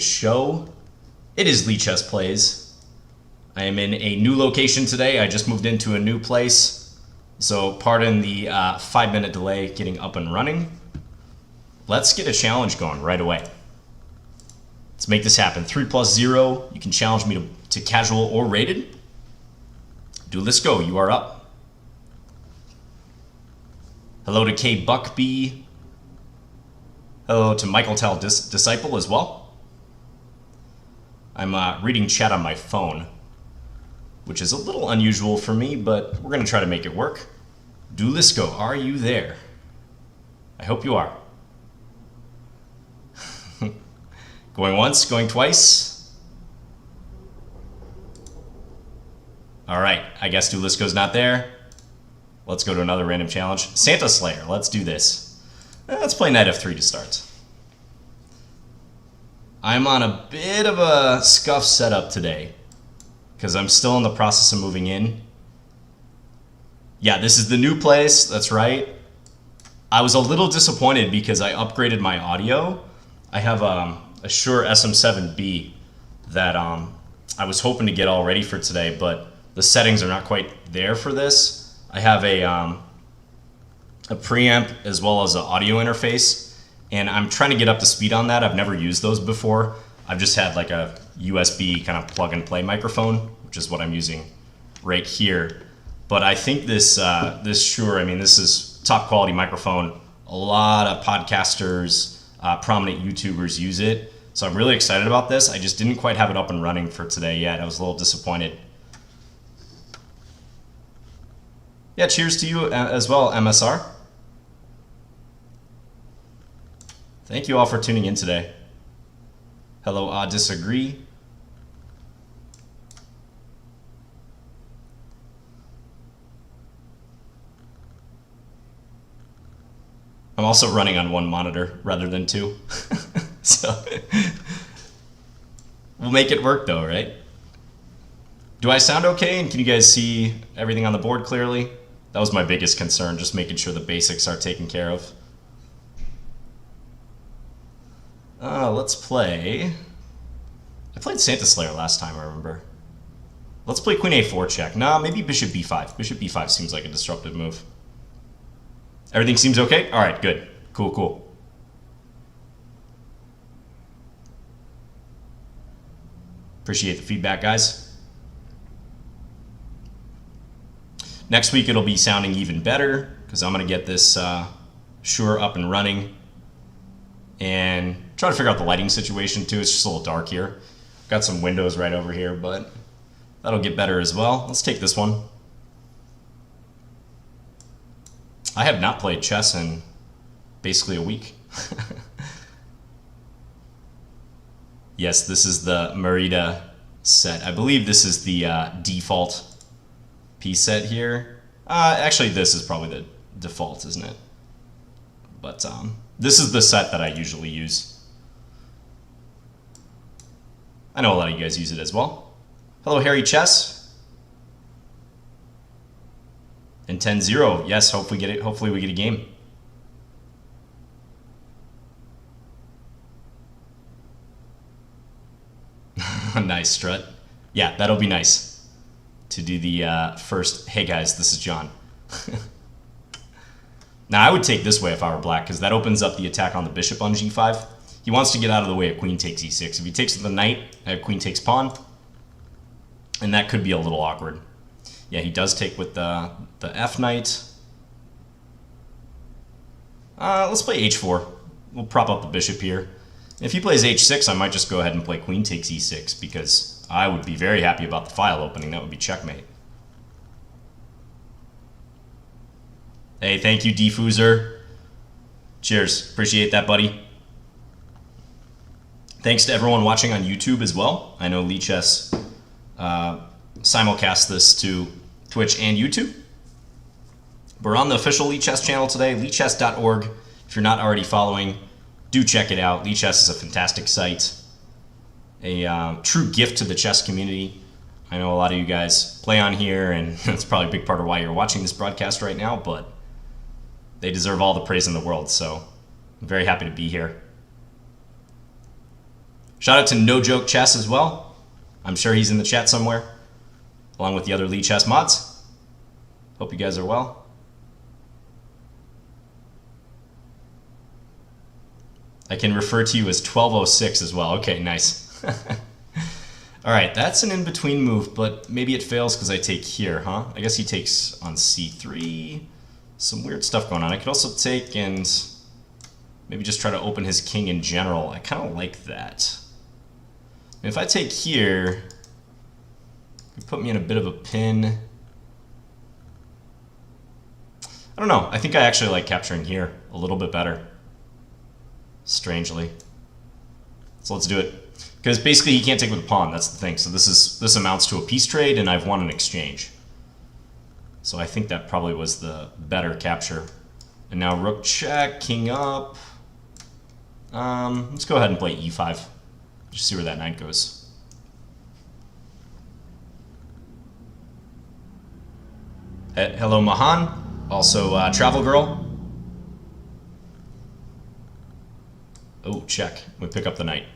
show. It is Lichess Plays. I am in a new location today. I just moved into a new place, so pardon the 5-minute delay getting up and running. Let's get a challenge going right away. Let's make this happen. 3+0. You can challenge me to casual or rated. Duelisco, you are up. Hello to K Buckby. Hello to Michael Tell Disciple as well. I'm reading chat on my phone, which is a little unusual for me, but we're going to try to make it work. Duelisco, are you there? I hope you are. Going once, going twice. All right, I guess Duelisco's not there. Let's go to another random challenge. Santa Slayer, let's do this. Let's play Knight F3 to start. I'm on a bit of a scuff setup today because I'm still in the process of moving in. Yeah, this is the new place, that's right. I was a little disappointed because I upgraded my audio. I have a Shure SM7B that I was hoping to get all ready for today, but the settings are not quite there for this. I have a preamp as well as an audio interface, and I'm trying to get up to speed on that. I've never used those before. I've just had like a USB kind of plug and play microphone, which is what I'm using right here. But I think this Shure, I mean, this is top quality microphone. A lot of podcasters, prominent YouTubers use it. So I'm really excited about this. I just didn't quite have it up and running for today yet. I was a little disappointed. Yeah, cheers to you as well, MSR. Thank you all for tuning in today. Hello, disagree. I'm also running on one monitor rather than two. So we'll make it work though, right? Do I sound okay? And can you guys see everything on the board clearly? That was my biggest concern, just making sure the basics are taken care of. Let's play. I played Santa Slayer last time, I remember. Let's play Queen A4 check. Nah, maybe Bishop B5. Bishop B5 seems like a disruptive move. Everything seems okay? All right, good. Cool, cool. Appreciate the feedback, guys. Next week it'll be sounding even better because I'm going to get this Shure up and running and try to figure out the lighting situation too. It's just a little dark here. Got some windows right over here, but that'll get better as well. Let's take this one. I have not played chess in basically a week. Yes, this is the Merida set. I believe this is the default piece set here. Actually, this is probably the default, isn't it? But this is the set that I usually use. I know a lot of you guys use it as well. Hello, Harry Chess. And 10-0. Yes, hopefully we get it. Hopefully we get a game. Nice, Strut. Yeah, that'll be nice to do the first. Hey guys, this is John. Now I would take this way if I were black because that opens up the attack on the bishop on g5. He wants to get out of the way of queen takes e6. If he takes the knight, queen takes pawn, and that could be a little awkward. Yeah, he does take with the f knight. Let's play h4. We'll prop up the bishop here. If he plays h6, I might just go ahead and play queen takes e6 because I would be very happy about the file opening. That would be checkmate. Hey, thank you, Diffuser. Cheers. Appreciate that, buddy. Thanks to everyone watching on YouTube as well. I know Lichess simulcast this to Twitch and YouTube. We're on the official Lichess channel today, lichess.org. If you're not already following, do check it out. Lichess is a fantastic site, a true gift to the chess community. I know a lot of you guys play on here, and that's probably a big part of why you're watching this broadcast right now, but they deserve all the praise in the world, so I'm very happy to be here. Shout out to No Joke Chess as well. I'm sure he's in the chat somewhere, along with the other Lichess mods. Hope you guys are well. I can refer to you as 1206 as well. Okay, nice. All right, that's an in-between move, but maybe it fails because I take here, huh? I guess he takes on c3. Some weird stuff going on. I could also take and maybe just try to open his king in general. I kind of like that. If I take here, it put me in a bit of a pin. I don't know. I think I actually like capturing here a little bit better. Strangely. So let's do it. Because basically he can't take with a pawn, that's the thing. So this amounts to a peace trade, and I've won an exchange. So I think that probably was the better capture. And now rook check, king up. Let's go ahead and play e5. Just see where that knight goes. Hello Mahan, also Travel Girl. Oh, check. We pick up the knight.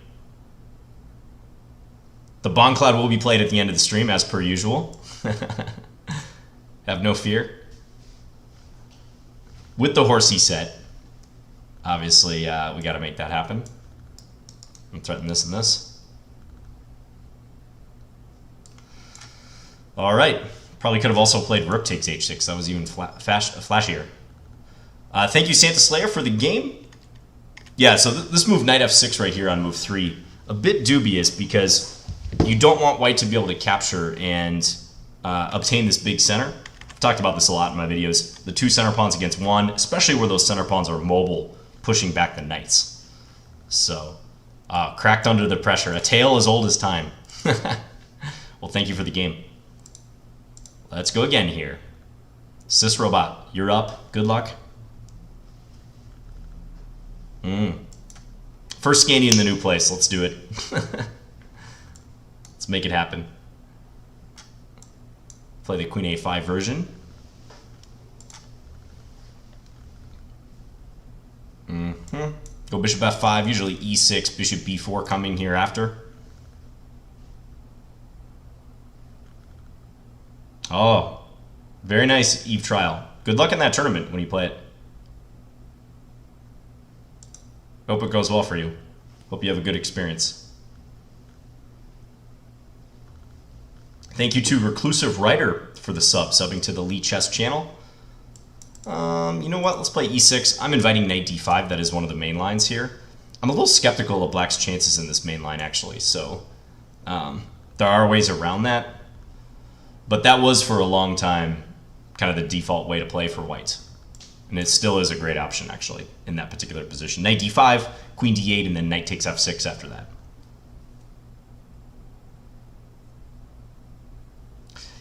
The Bongcloud will be played at the end of the stream, as per usual. Have no fear. With the horsey set, obviously, we got to make that happen. I'm threatening this and this. All right. Probably could have also played rook takes h6. That was even flashier. Thank you, Santa Slayer, for the game. Yeah, so this move, knight f6 right here on move 3, a bit dubious because you don't want white to be able to capture and obtain this big center. I've talked about this a lot in my videos. The two center pawns against one, especially where those center pawns are mobile, pushing back the knights. So, cracked under the pressure. A tale as old as time. Well, thank you for the game. Let's go again here. Sis Robot, you're up. Good luck. First Scandy in the new place. Let's do it. Let's make it happen. Play the Queen A5 version. Go Bishop F5, usually E6, Bishop B4 coming here after. Oh, very nice Eve trial. Good luck in that tournament when you play it. Hope it goes well for you. Hope you have a good experience. Thank you to Reclusive Writer for the subbing to the Lichess channel. You know what? Let's play e6. I'm inviting knight d5. That is one of the main lines here. I'm a little skeptical of black's chances in this main line, actually. So there are ways around that. But that was, for a long time, kind of the default way to play for white. And it still is a great option, actually, in that particular position. Knight d5, queen d8, and then knight takes f6 after that.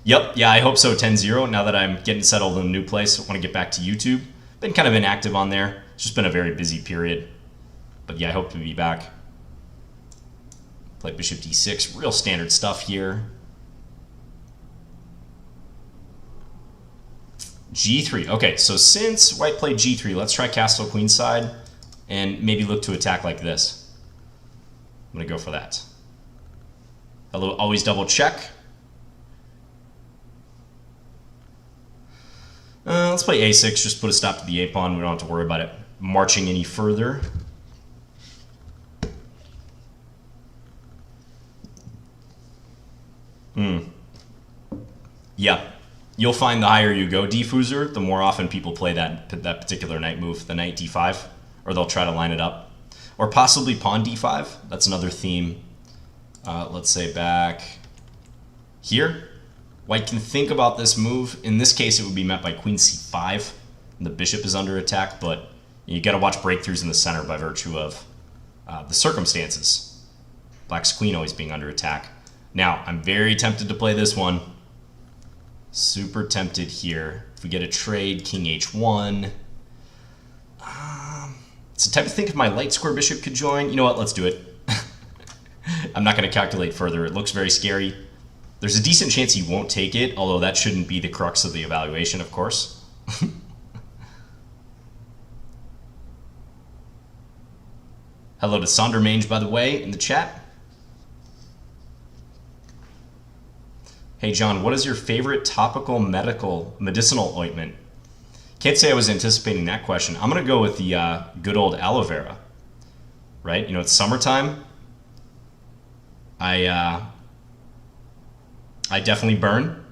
Yep, yeah, I hope so, 10-0. Now that I'm getting settled in a new place, I want to get back to YouTube. Been kind of inactive on there. It's just been a very busy period. But yeah, I hope to be back. Play bishop d6, real standard stuff here. G3. Okay, so since white played G3, let's try castle queenside and maybe look to attack like this. I'm going to go for that. Hello, always double check. Let's play A6, just put a stop to the A pawn. We don't have to worry about it marching any further. Yeah. You'll find the higher you go, Diffuser, the more often people play that particular knight move, the knight d5, or they'll try to line it up. Or possibly pawn d5. That's another theme. Let's say back here. White can think about this move. In this case, it would be met by queen c5. And the bishop is under attack, but you got to watch breakthroughs in the center by virtue of the circumstances. Black's queen always being under attack. Now, I'm very tempted to play this one. Super tempted here. If we get a trade, king h1. It's the type of thing if my light square bishop could join. You know what? Let's do it. I'm not going to calculate further. It looks very scary. There's a decent chance he won't take it, although that shouldn't be the crux of the evaluation, of course. Hello to Sondermange, by the way, in the chat. Hey John, what is your favorite topical medicinal ointment? Can't say I was anticipating that question. I'm gonna go with the good old aloe vera. Right? You know, it's summertime. I definitely burn,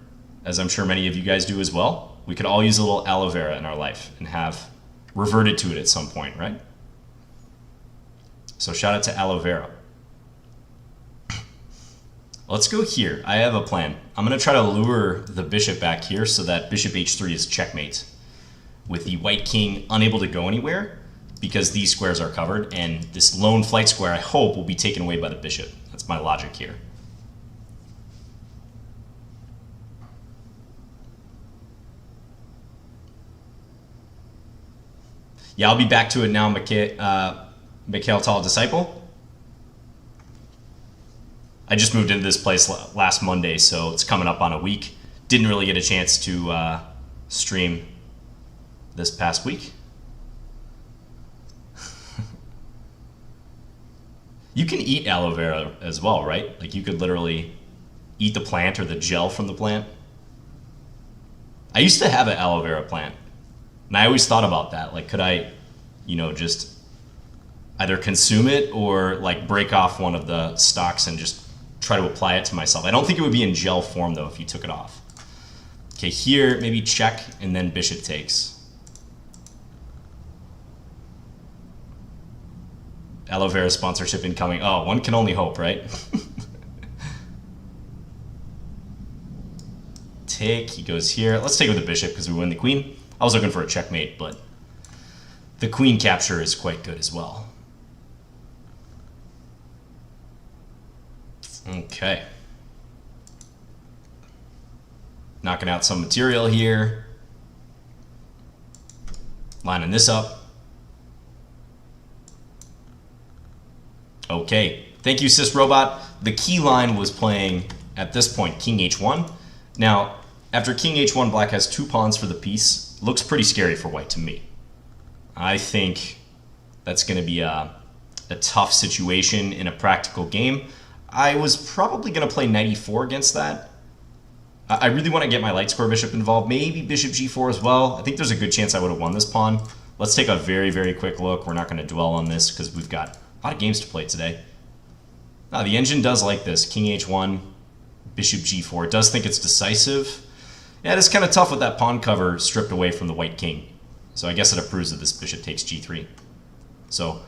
as I'm sure many of you guys do as well. We could all use a little aloe vera in our life and have reverted to it at some point, right? So shout out to aloe vera. Let's go here. I have a plan. I'm going to try to lure the bishop back here so that bishop h3 is checkmate, with the white king unable to go anywhere because these squares are covered, and this lone flight square, I hope, will be taken away by the bishop. That's my logic here. Yeah, I'll be back to it now, Mikhail Tall Disciple. I just moved into this place last Monday, so it's coming up on a week. Didn't really get a chance to stream this past week. You can eat aloe vera as well, right? Like you could literally eat the plant or the gel from the plant. I used to have an aloe vera plant, and I always thought about that. Like, could I, you know, just either consume it or like break off one of the stalks and just try to apply it to myself? I don't think it would be in gel form though if you took it off. Okay, here maybe check and then bishop takes. Aloe vera sponsorship incoming. Oh, one can only hope, right? Take, he goes here. Let's take with the bishop because we win the queen. I was looking for a checkmate, but the queen capture is quite good as well. Okay. Knocking out some material here. Lining this up. Okay. Thank you, Sis Robot. The key line was playing, at this point, king h1. Now, after king h1, black has 2 pawns for the piece. Looks pretty scary for white to me. I think that's going to be a tough situation in a practical game. I was probably going to play knight e4 against that. I really want to get my light square bishop involved. Maybe bishop g4 as well. I think there's a good chance I would have won this pawn. Let's take a very, very quick look. We're not going to dwell on this because we've got a lot of games to play today. Now, the engine does like this. King h1, bishop g4. It does think it's decisive. Yeah, it is kind of tough with that pawn cover stripped away from the white king. So I guess it approves that this bishop takes g3. So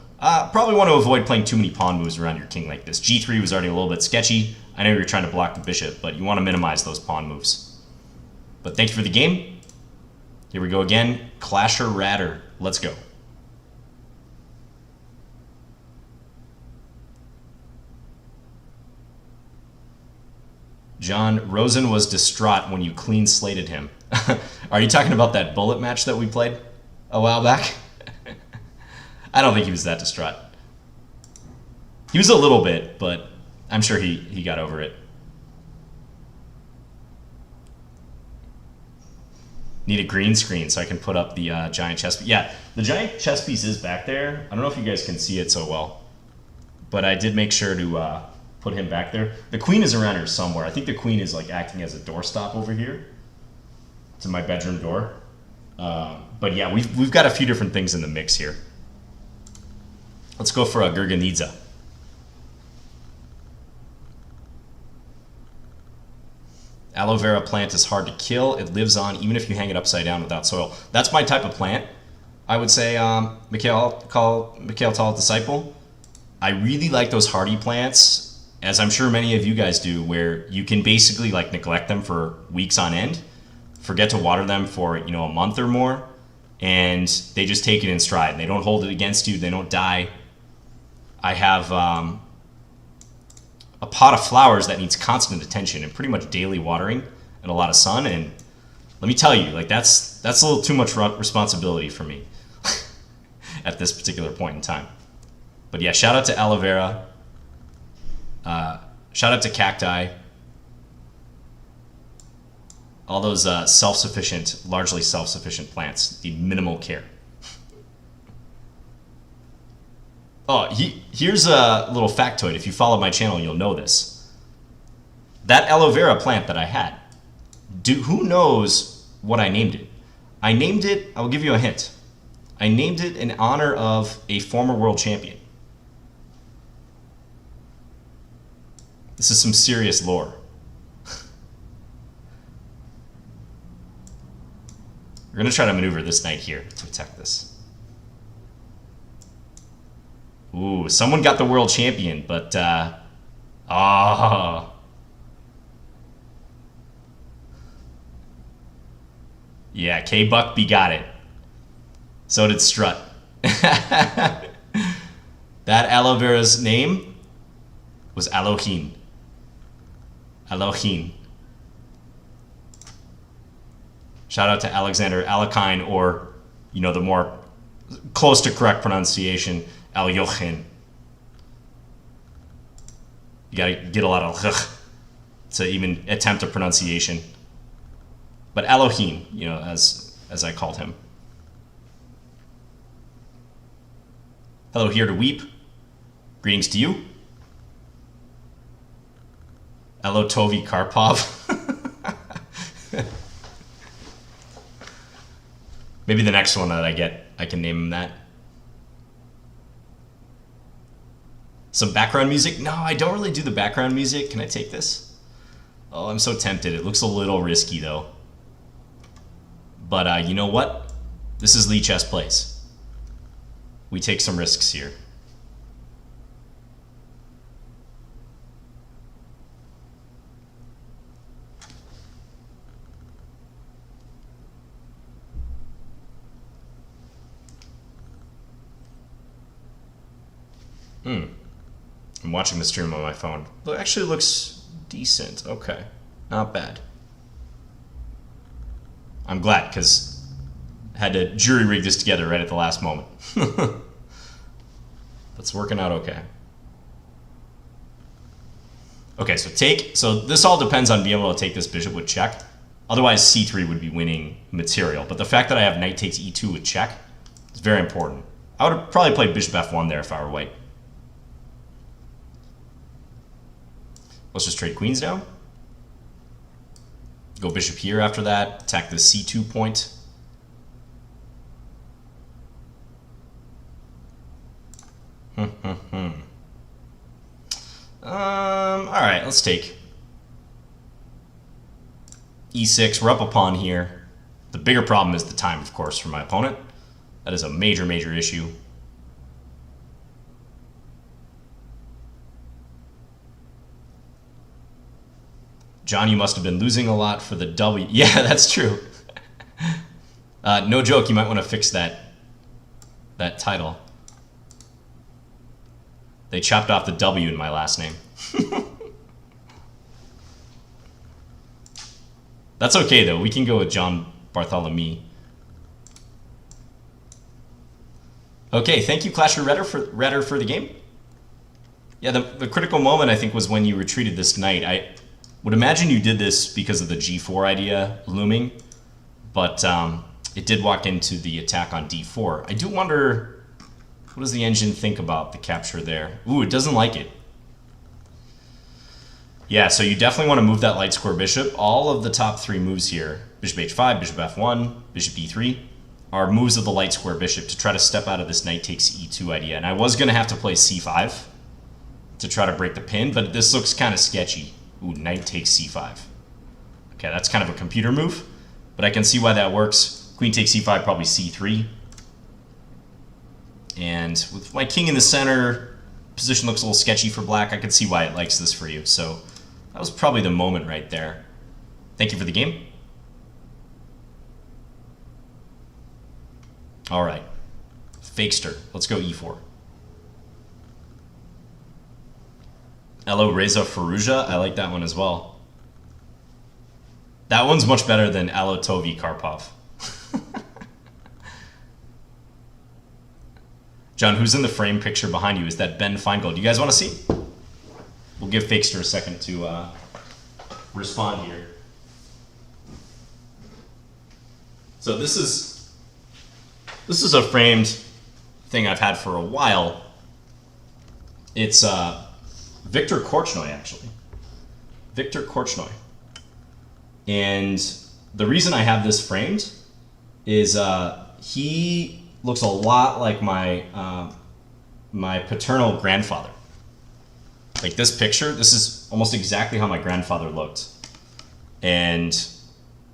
probably want to avoid playing too many pawn moves around your king like this. g3 was already a little bit sketchy. I know you're trying to block the bishop, but you want to minimize those pawn moves. But thank you for the game. Here we go again. Clasher Ratter. Let's go. John, Rosen was distraught when you clean slated him. Are you talking about that bullet match that we played a while back? I don't think he was that distraught. He was a little bit, but I'm sure he got over it. Need a green screen so I can put up the giant chess piece. Yeah, the giant chess piece is back there. I don't know if you guys can see it so well, but I did make sure to put him back there. The queen is around here somewhere. I think the queen is like acting as a doorstop over here to my bedroom door. But yeah, we've got a few different things in the mix here. Let's go for a Gurganidze. Aloe vera plant is hard to kill. It lives on even if you hang it upside down without soil. That's my type of plant. I would say Mikhail Tall Disciple. I really like those hardy plants, as I'm sure many of you guys do, where you can basically like neglect them for weeks on end, forget to water them for a month or more, and they just take it in stride. They don't hold it against you. They don't die. I have a pot of flowers that needs constant attention and pretty much daily watering and a lot of sun. And let me tell you, like that's a little too much responsibility for me at this particular point in time. But yeah, shout out to aloe vera. Shout out to cacti. All those self-sufficient, largely self-sufficient plants need minimal care. Oh, here's a little factoid. If you follow my channel, you'll know this. That aloe vera plant that I had. Who knows what I named it? I named it, I'll give you a hint. I named it in honor of a former world champion. This is some serious lore. We're going to try to maneuver this knight here to attack this. Ooh, someone got the world champion, but... Yeah, K-Buck begot it. So did Strut. That aloe vera's name was Alohin. Alohin. Shout out to Alexander Alekine, or, you know, the more close to correct pronunciation, Alyochin. You gotta get a lot of to even attempt a pronunciation. But Alohin, you know, as I called him. Hello, here to weep. Greetings to you. Hello, Tovi Karpov. Maybe the next one that I get, I can name him that. Some background music? No, I don't really do the background music. Can I take this? Oh, I'm so tempted. It looks a little risky, though. But you know what? This is Lichess Plays. We take some risks here. I'm watching the stream on my phone. It actually looks decent. Okay. Not bad. I'm glad, because I had to jury rig this together right at the last moment. That's working out okay. Okay, so take... So this all depends on being able to take this bishop with check. Otherwise, c3 would be winning material. But the fact that I have knight takes e2 with check is very important. I would have probably played bishop f1 there if I were white. Let's just trade queens down. Go bishop here after that. Attack the c2 point. Alright, let's take e6. We're up a pawn here. The bigger problem is the time, of course, for my opponent. That is a major, major issue. John, you must have been losing a lot for the W. Yeah, that's true. No joke, you might want to fix that title. They chopped off the W in my last name. That's okay, though. We can go with John Bartholomew. Okay, thank you, Clasher Redder, for the game. Yeah, the critical moment, I think, was when you retreated this knight. I would imagine you did this because of the g4 idea looming, but it did walk into the attack on d4. I do wonder, what does the engine think about the capture there? Ooh, it doesn't like it. Yeah, so you definitely want to move that light square bishop. All of the top three moves here, bishop h5, bishop f1, bishop d3, are moves of the light square bishop to try to step out of this knight takes e2 idea. And I was going to have to play c5 to try to break the pin, but this looks kind of sketchy. Ooh, knight takes c5. Okay, that's kind of a computer move, but I can see why that works. Queen takes c5, probably c3. And with my king in the center, position looks a little sketchy for black. I can see why it likes this for you. So that was probably the moment right there. Thank you for the game. All right, Fakester. Let's go e4. Hello, Reza Faruja. I like that one as well. That one's much better than Alo Tovi Karpov. John, who's in the frame picture behind you? Is that Ben Feingold? You guys want to see? We'll give Fakester a second to respond here. So this is a framed thing I've had for a while. It's Victor Korchnoi, actually. Viktor Korchnoi. And the reason I have this framed is he looks a lot like my paternal grandfather. Like this picture, this is almost exactly how my grandfather looked. And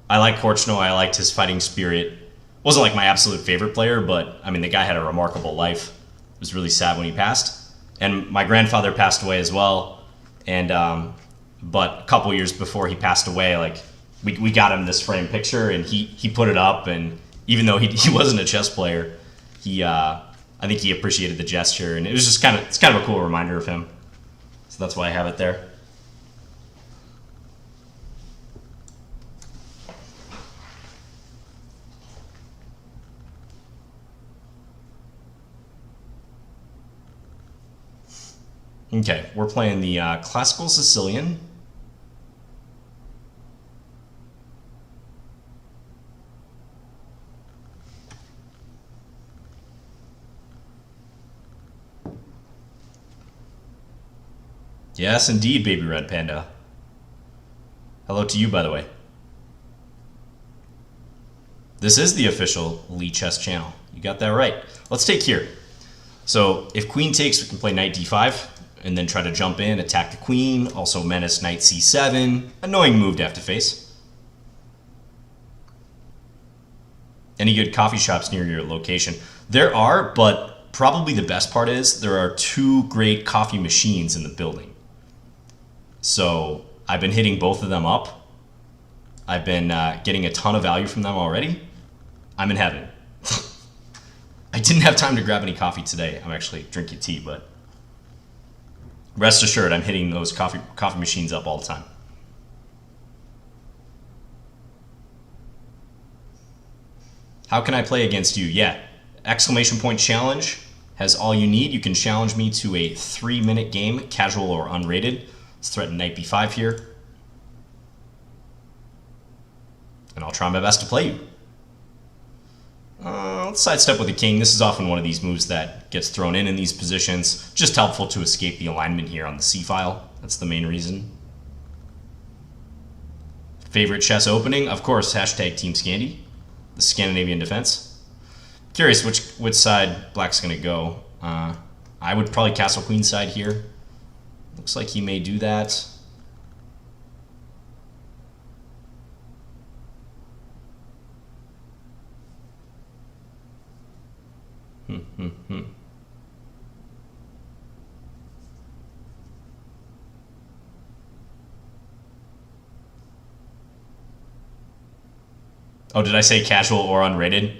I like Korchnoi, I liked his fighting spirit. Wasn't like my absolute favorite player, but I mean, the guy had a remarkable life. It was really sad when he passed. And my grandfather passed away as well. And, but a couple years before he passed away, like we got him this framed picture and he put it up. And even though he wasn't a chess player, I think he appreciated the gesture. And it was just it's kind of a cool reminder of him. So that's why I have it there. Okay, we're playing the Classical Sicilian. Yes, indeed, Baby Red Panda. Hello to you, by the way. This is the official Lichess channel. You got that right. Let's take here. So if queen takes, we can play knight d5. And then try to jump in, attack the queen, also menace knight c7. Annoying move to have to face. Any good coffee shops near your location? There are, but probably the best part is there are 2 great coffee machines in the building. So I've been hitting both of them up. I've been getting a ton of value from them already. I'm in heaven. I didn't have time to grab any coffee today. I'm actually drinking tea, but rest assured, I'm hitting those coffee machines up all the time. How can I play against you? Yeah, exclamation point challenge has all you need. You can challenge me to a 3-minute game, casual or unrated. Let's threaten knight b5 here. And I'll try my best to play you. Let's sidestep with the king. This is often one of these moves that gets thrown in these positions. Just helpful to escape the alignment here on the c-file. That's the main reason. Favorite chess opening? Of course, hashtag Team Scandi. The Scandinavian defense. Curious which side Black's going to go. I would probably castle queen side here. Looks like he may do that. Oh, did I say casual or unrated?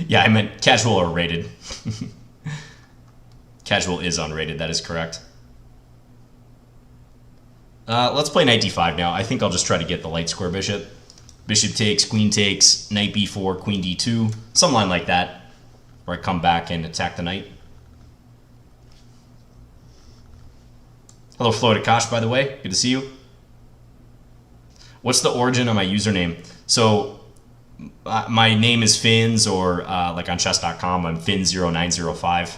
Yeah, I meant casual or rated. Casual is unrated, that is correct. Let's play knight d5 now. I think I'll just try to get the light square bishop. Bishop takes, queen takes, knight b4, queen d2. Some line like that, where I come back and attack the knight. Hello, Flo Akash, by the way. Good to see you. What's the origin of my username? So, my name is Fins, or like on chess.com, I'm Fin0905.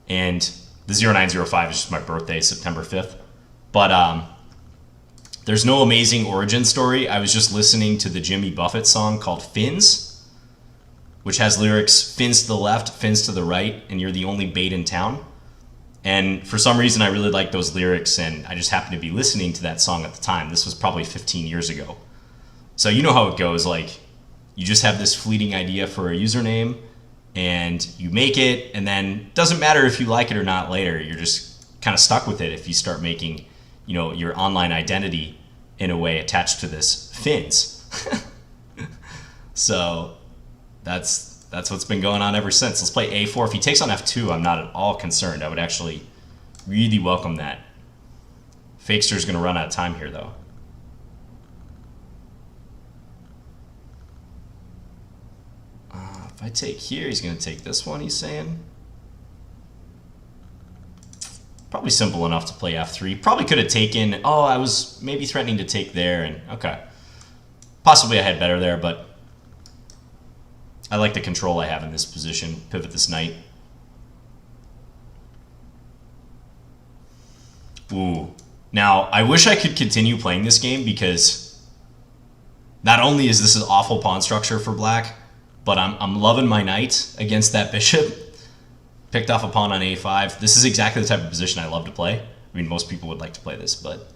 And the 0905 is just my birthday, September 5th. But there's no amazing origin story. I was just listening to the Jimmy Buffett song called Fins, which has lyrics, fins to the left, fins to the right, and you're the only bait in town. And for some reason, I really liked those lyrics, and I just happened to be listening to that song at the time. This was probably 15 years ago. So you know how it goes, like, you just have this fleeting idea for a username, and you make it, and then doesn't matter if you like it or not later. You're just kind of stuck with it if you start making, you know, your online identity in a way attached to this Fins. So that's what's been going on ever since. Let's play a4. If he takes on f2, I'm not at all concerned. I would actually really welcome that. Fakester's going to run out of time here, though. If I take here, he's going to take this one, he's saying. Probably simple enough to play f3. Probably could have taken... Oh, I was maybe threatening to take there, and okay. Possibly I had better there, but I like the control I have in this position. Pivot this knight. Ooh, Now, I wish I could continue playing this game because not only is this an awful pawn structure for black, but I'm loving my knight against that bishop. Picked off a pawn on a5. This is exactly the type of position I love to play. I mean, most people would like to play this, but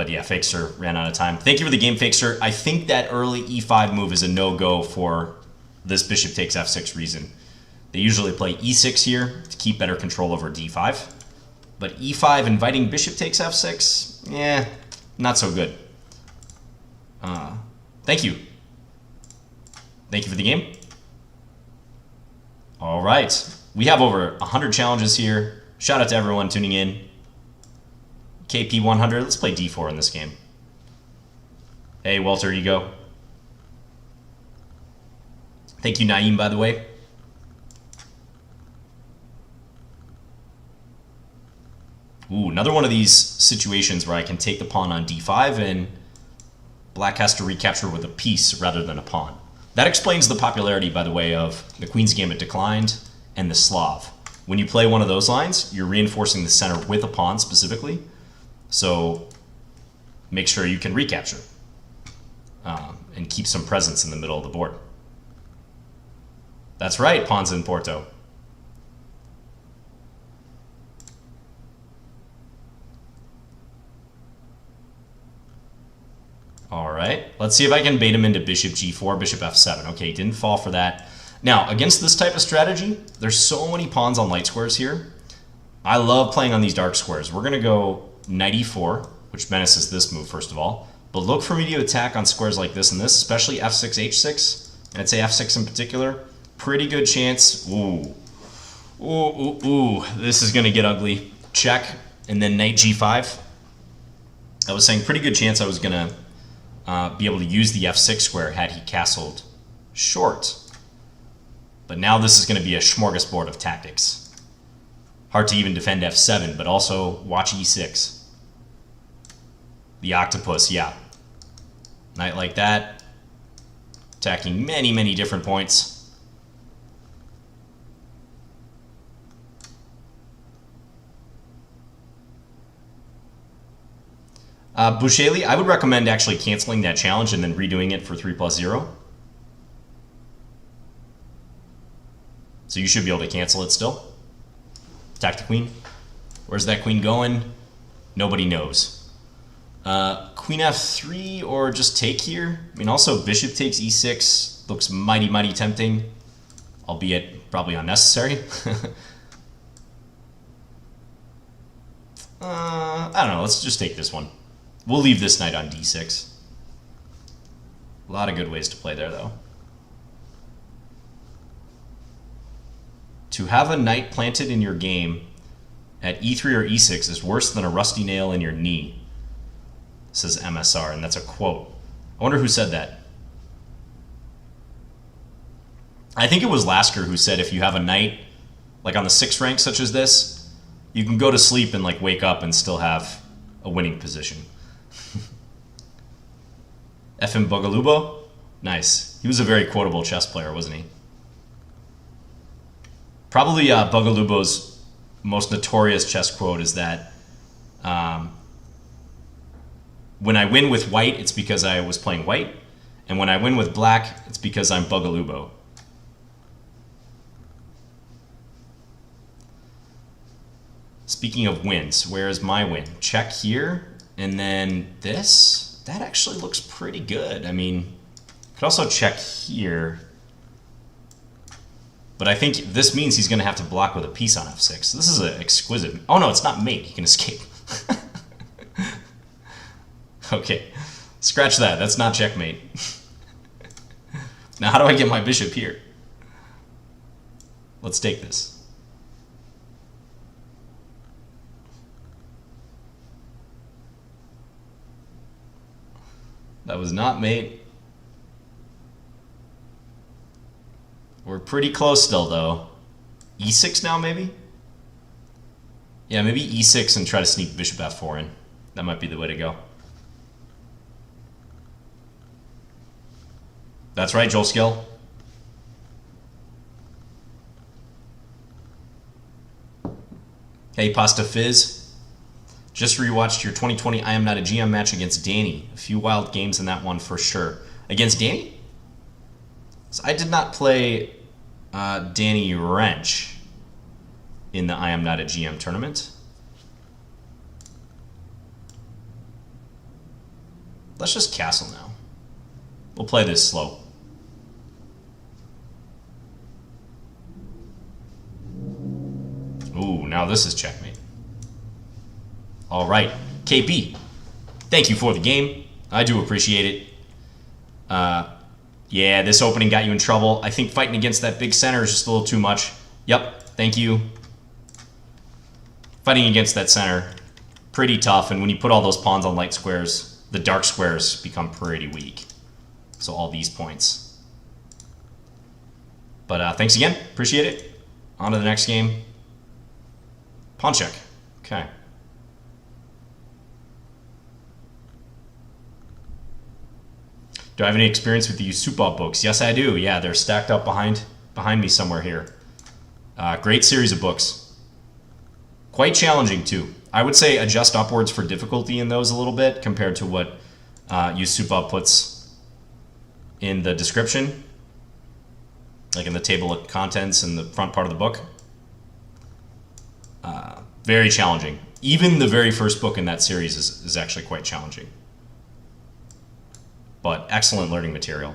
yeah, Fakester ran out of time. Thank you for the game, Fakester. I think that early e5 move is a no-go for this bishop takes f6 reason. They usually play e6 here to keep better control over d5. But e5 inviting bishop takes f6, yeah, not so good. Thank you. Thank you for the game. All right. We have over 100 challenges here. Shout out to everyone tuning in. KP100, let's play d4 in this game. Hey, Walter, you go. Thank you, Naeem, by the way. Ooh, another one of these situations where I can take the pawn on d5 and black has to recapture with a piece rather than a pawn. That explains the popularity, by the way, of the Queen's Gambit Declined and the Slav. When you play one of those lines, you're reinforcing the center with a pawn specifically. So make sure you can recapture and keep some presence in the middle of the board. That's right, pawns in Porto. All right, let's see if I can bait him into bishop g4, bishop f7. Okay, didn't fall for that. Now, against this type of strategy, there's so many pawns on light squares here. I love playing on these dark squares. We're going to go knight e4, which menaces this move, first of all. But look for me to attack on squares like this and this, especially f6, h6. And I'd say f6 in particular. Pretty good chance. Ooh. Ooh, ooh, ooh. This is going to get ugly. Check. And then knight g5. I was saying pretty good chance I was going to be able to use the f6 square had he castled short. But now this is going to be a smorgasbord of tactics. Hard to even defend f7, but also watch e6. The octopus, yeah. Knight like that. Attacking many, many different points. Boucheli, I would recommend actually canceling that challenge and then redoing it for 3+0. So you should be able to cancel it still. Attack the queen. Where's that queen going? Nobody knows. Queen f3 or just take here. I mean, also bishop takes e6 looks mighty, mighty tempting, albeit probably unnecessary. I don't know. Let's just take this one. We'll leave this knight on d6. A lot of good ways to play there, though. To have a knight planted in your game at e3 or e6 is worse than a rusty nail in your knee, says MSR, and that's a quote. I wonder who said that. I think it was Lasker who said if you have a knight like on the 6th rank such as this, you can go to sleep and like wake up and still have a winning position. FM Bogalubo? Nice. He was a very quotable chess player, wasn't he? Probably Bogalubo's most notorious chess quote is that when I win with white, it's because I was playing white, and when I win with black, it's because I'm Bogalubo. Speaking of wins, where is my win? Check here, and then this. That actually looks pretty good. I mean, could also check here. But I think this means he's going to have to block with a piece on f6. This is an exquisite... Oh, no, it's not mate. He can escape. Okay. Scratch that. That's not checkmate. Now, how do I get my bishop here? Let's take this. That was not mate. We're pretty close still, though. e6 now, maybe? Yeah, maybe e6 and try to sneak bishop f4 in. That might be the way to go. That's right, Joel Skill. Hey, Pasta Fizz. Just rewatched your 2020 I Am Not a GM match against Danny. A few wild games in that one for sure. Against Danny? So I did not play Danny Wrench in the I Am Not a GM tournament. Let's just castle now. We'll play this slow. Ooh, now this is checkmate. All right, KB, thank you for the game. I do appreciate it. Yeah, this opening got you in trouble. I think fighting against that big center is just a little too much. Yep, thank you. Fighting against that center, pretty tough. And when you put all those pawns on light squares, the dark squares become pretty weak. So all these points. But thanks again, appreciate it. On to the next game. Pawn check, okay. Do I have any experience with the Yusupov books? Yes, I do. Yeah, they're stacked up behind me somewhere here. Great series of books. Quite challenging, too. I would say adjust upwards for difficulty in those a little bit compared to what Yusupov puts in the description, like in the table of contents in the front part of the book. Very challenging. Even the very first book in that series is actually quite challenging. But excellent learning material.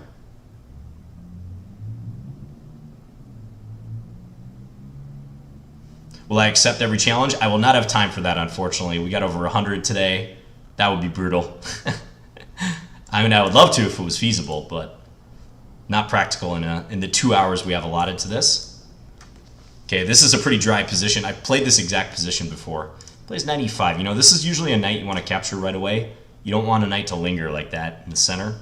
Will I accept every challenge? I will not have time for that, unfortunately. We got over 100 today. That would be brutal. I mean, I would love to if it was feasible, but not practical in the 2 hours we have allotted to this. Okay, this is a pretty dry position. I've played this exact position before. Plays 95. You know, this is usually a knight you want to capture right away. You don't want a knight to linger like that in the center.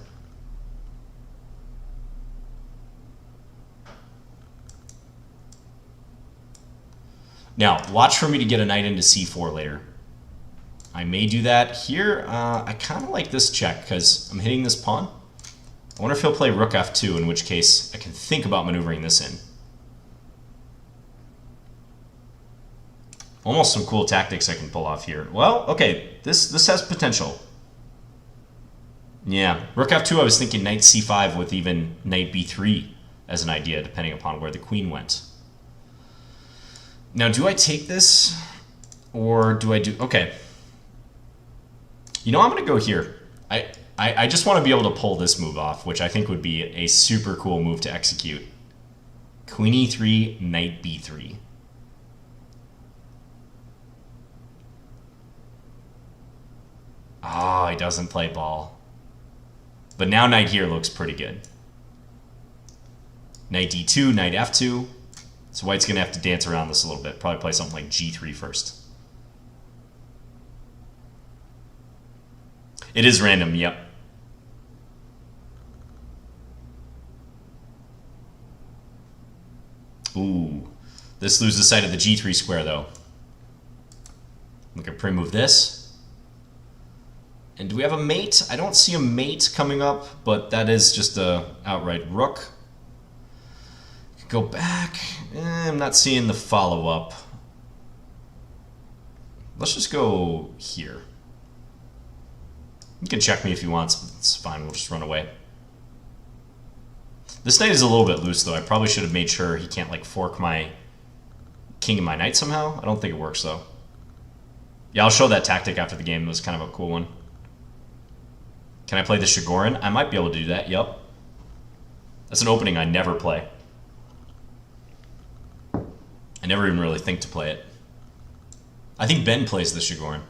Now, watch for me to get a knight into c4 later. I may do that here. I kind of like this check because I'm hitting this pawn. I wonder if he'll play rook f2, in which case I can think about maneuvering this in. Almost some cool tactics I can pull off here. Well, okay, this has potential. Yeah, rook f2, I was thinking knight c5 with even knight b3 as an idea, depending upon where the queen went. Now, do I take this, or do I do... Okay. You know, I'm going to go here. I just want to be able to pull this move off, which I think would be a super cool move to execute. Queen e3, knight b3. Oh, he doesn't play ball. But now knight here looks pretty good. Knight d2, knight f2. So white's going to have to dance around this a little bit. Probably play something like g3 first. It is random, yep. Ooh. This loses sight of the g3 square, though. We can pre-move this. And do we have a mate? I don't see a mate coming up, but that is just a outright rook. Go back. I'm not seeing the follow-up. Let's just go here. You can check me if you want. It's fine. We'll just run away. This knight is a little bit loose, though. I probably should have made sure he can't, like, fork my king and my knight somehow. I don't think it works, though. Yeah, I'll show that tactic after the game. It was kind of a cool one. Can I play the Shigorin? I might be able to do that. Yep. That's an opening I never play. I never even really think to play it. I think Ben plays the Shigorin.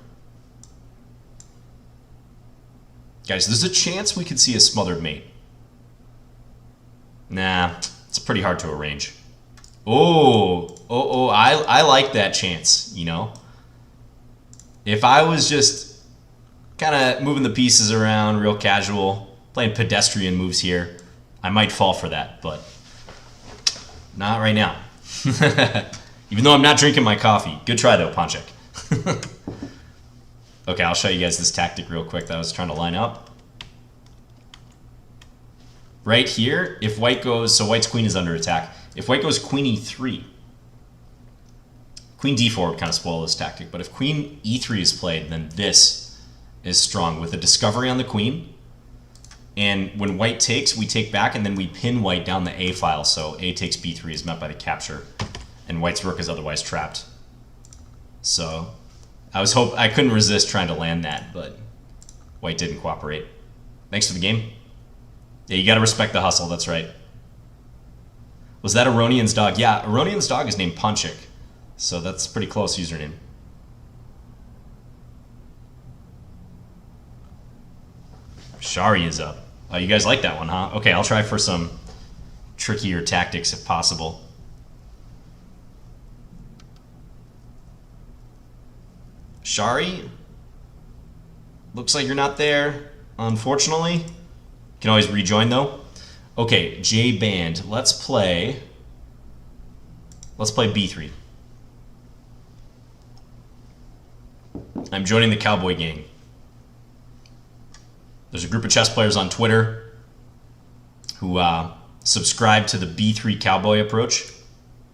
Guys, there's a chance we could see a smothered mate. Nah, it's pretty hard to arrange. I like that chance, you know? If I was just kind of moving the pieces around real casual, playing pedestrian moves here, I might fall for that, but not right now. Even though I'm not drinking my coffee. Good try, though, Ponchek. Okay, I'll show you guys this tactic real quick that I was trying to line up. Right here, if white goes... So white's queen is under attack. If white goes queen e3, Queen d4 would kind of spoil this tactic, but if queen e3 is played, then this is strong with a discovery on the queen. And when white takes, we take back, and then we pin white down the a file, so a takes b3 is met by the capture, and white's rook is otherwise trapped. So I couldn't resist trying to land that, but white didn't cooperate. Thanks for the game. Yeah, you gotta respect the hustle, that's right. Was that Aronian's dog? Yeah, Aronian's dog is named Punchik, so that's a pretty close username. Shari is up. Oh, you guys like that one, huh? Okay, I'll try for some trickier tactics if possible. Shari? Looks like you're not there, unfortunately. You can always rejoin, though. Okay, J Band. Let's play B3. I'm joining the Cowboy Gang. There's a group of chess players on Twitter who subscribe to the B3 Cowboy approach,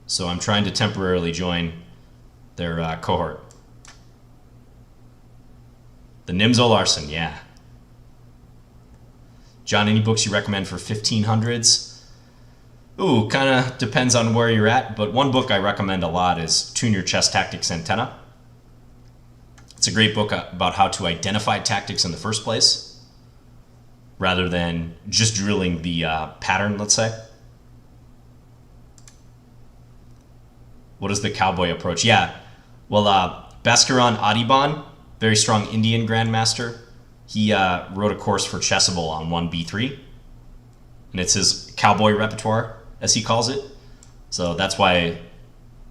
so I'm trying to temporarily join their cohort. The Nimzo Larson, yeah. John, any books you recommend for 1500s? Ooh, kind of depends on where you're at, but one book I recommend a lot is Tune Your Chess Tactics Antenna. It's a great book about how to identify tactics in the first place, rather than just drilling the pattern, let's say. What is the Cowboy approach? Yeah, well, Bhaskaran Adiban, very strong Indian grandmaster, he wrote a course for Chessable on 1B3, and it's his cowboy repertoire, as he calls it. So that's why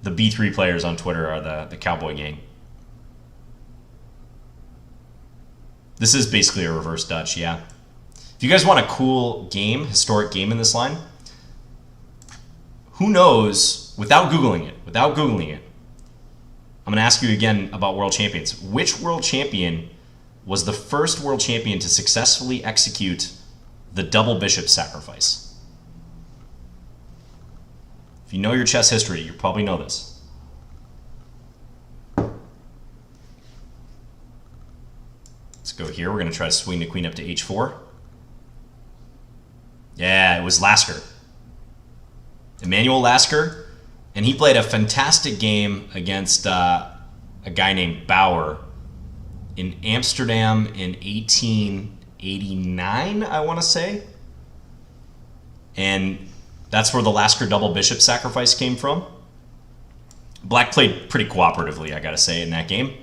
the B3 players on Twitter are the Cowboy Gang. This is basically a reverse Dutch, yeah. If you guys want a cool game, historic game in this line, who knows, without Googling it, I'm going to ask you again about world champions. Which world champion was the first world champion to successfully execute the double bishop sacrifice? If you know your chess history, you probably know this. Let's go here. We're going to try to swing the queen up to h4. Yeah, it was Lasker. Emanuel Lasker. And he played a fantastic game against a guy named Bauer in Amsterdam in 1889, I want to say. And that's where the Lasker double bishop sacrifice came from. Black played pretty cooperatively, I got to say, in that game.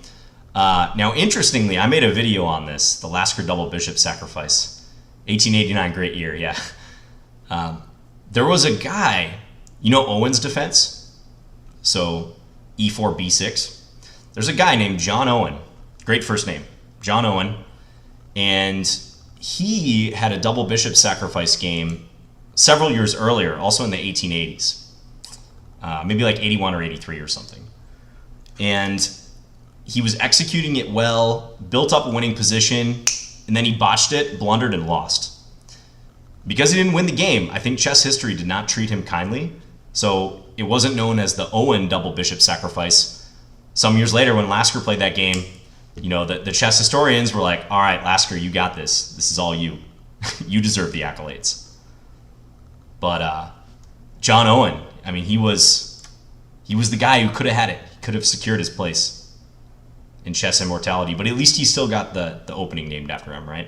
Now, interestingly, I made a video on this, the Lasker double bishop sacrifice. 1889, great year, yeah. There was a guy, you know Owen's defense? So e4, b6. There's a guy named John Owen. Great first name, John Owen. And he had a double bishop sacrifice game several years earlier, also in the 1880s. Maybe like 81 or 83 or something. And he was executing it well, built up a winning position, and then he botched it, blundered, and lost. Because he didn't win the game, I think chess history did not treat him kindly. So it wasn't known as the Owen double bishop sacrifice. Some years later, when Lasker played that game, you know, the chess historians were like, all right, Lasker, you got this. This is all you. You deserve the accolades. But John Owen, I mean, he was the guy who could have had it. He could have secured his place in chess immortality, but at least he still got the opening named after him, right?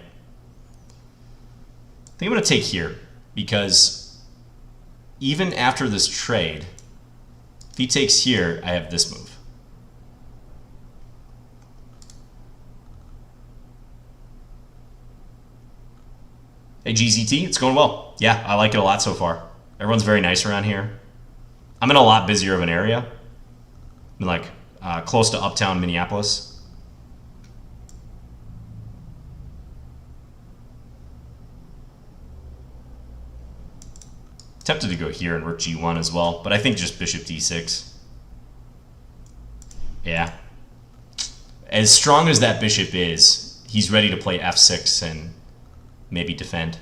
I think I'm going to take here, because even after this trade, if he takes here, I have this move. Hey, GZT, it's going well. Yeah, I like it a lot so far. Everyone's very nice around here. I'm in a lot busier of an area. I'm like close to uptown Minneapolis. Tempted to go here and rook g1 as well, but I think just bishop d6. Yeah. As strong as that bishop is, he's ready to play f6 and maybe defend.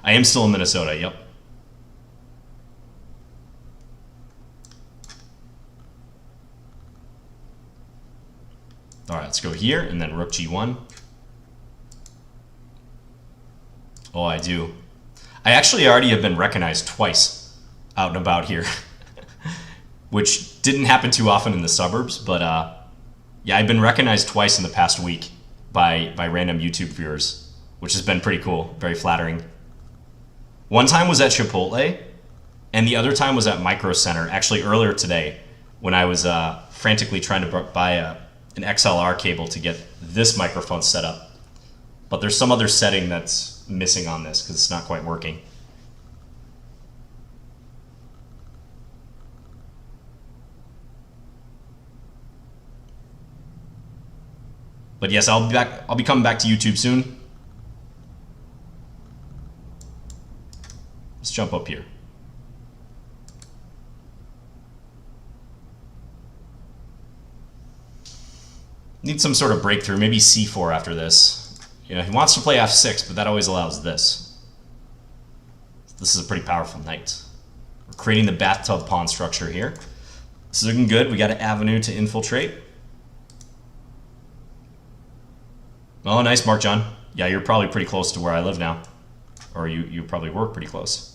I am still in Minnesota, yep. All right, let's go here, and then rook g1. Oh, I do. I actually already have been recognized twice out and about here, which didn't happen too often in the suburbs, but yeah, I've been recognized twice in the past week by random YouTube viewers, which has been pretty cool, very flattering. One time was at Chipotle, and the other time was at Micro Center, actually earlier today, when I was frantically trying to buy an XLR cable to get this microphone set up. But there's some other setting that's missing on this because it's not quite working. But yes, I'll be back. I'll be coming back to YouTube soon. Let's jump up here. Need some sort of breakthrough, maybe c4 after this. You know, he wants to play f6, but that always allows this. This is a pretty powerful knight. We're creating the bathtub pawn structure here. This is looking good. We got an avenue to infiltrate. Oh, nice, Mark John. Yeah, you're probably pretty close to where I live now. Or you probably were pretty close.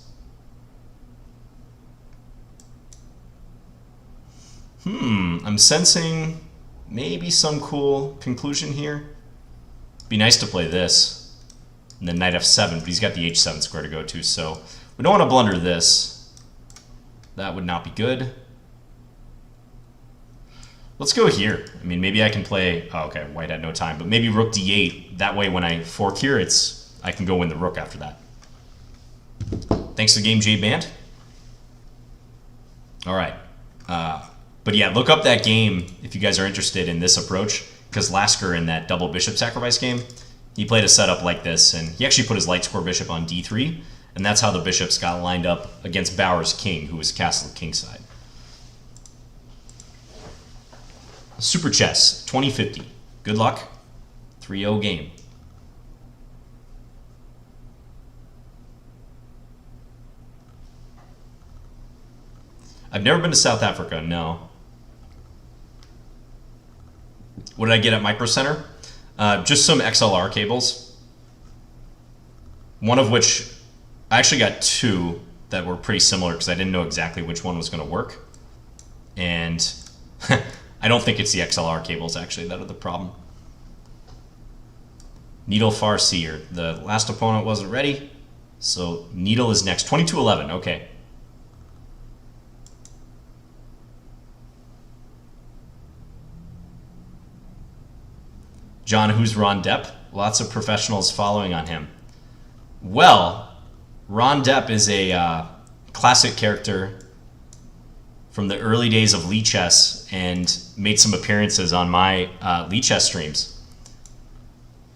I'm sensing maybe some cool conclusion here. Be nice to play this. And then knight f7, but he's got the h7 square to go to, so we don't want to blunder this. That would not be good. Let's go here. I mean, maybe I can play... Oh, okay, white had no time, but maybe rook d8. That way when I fork here, I can go win the rook after that. Thanks to Game J Band. All right. But yeah, look up that game if you guys are interested in this approach, because Lasker in that double bishop sacrifice game, he played a setup like this, and he actually put his light square bishop on d3, and that's how the bishops got lined up against Bauer's king, who was castled kingside. Super Chess 2050. Good luck. 3-0 game. I've never been to South Africa, no. What did I get at Micro Center? Just some XLR cables. One of which, I actually got two that were pretty similar because I didn't know exactly which one was going to work. And I don't think it's the XLR cables actually that are the problem. Needle Farseer. The last opponent wasn't ready, so Needle is next. 22-11, okay. John, who's Ron Depp? Lots of professionals following on him. Well, Ron Depp is a classic character from the early days of Lichess and made some appearances on my Lichess streams.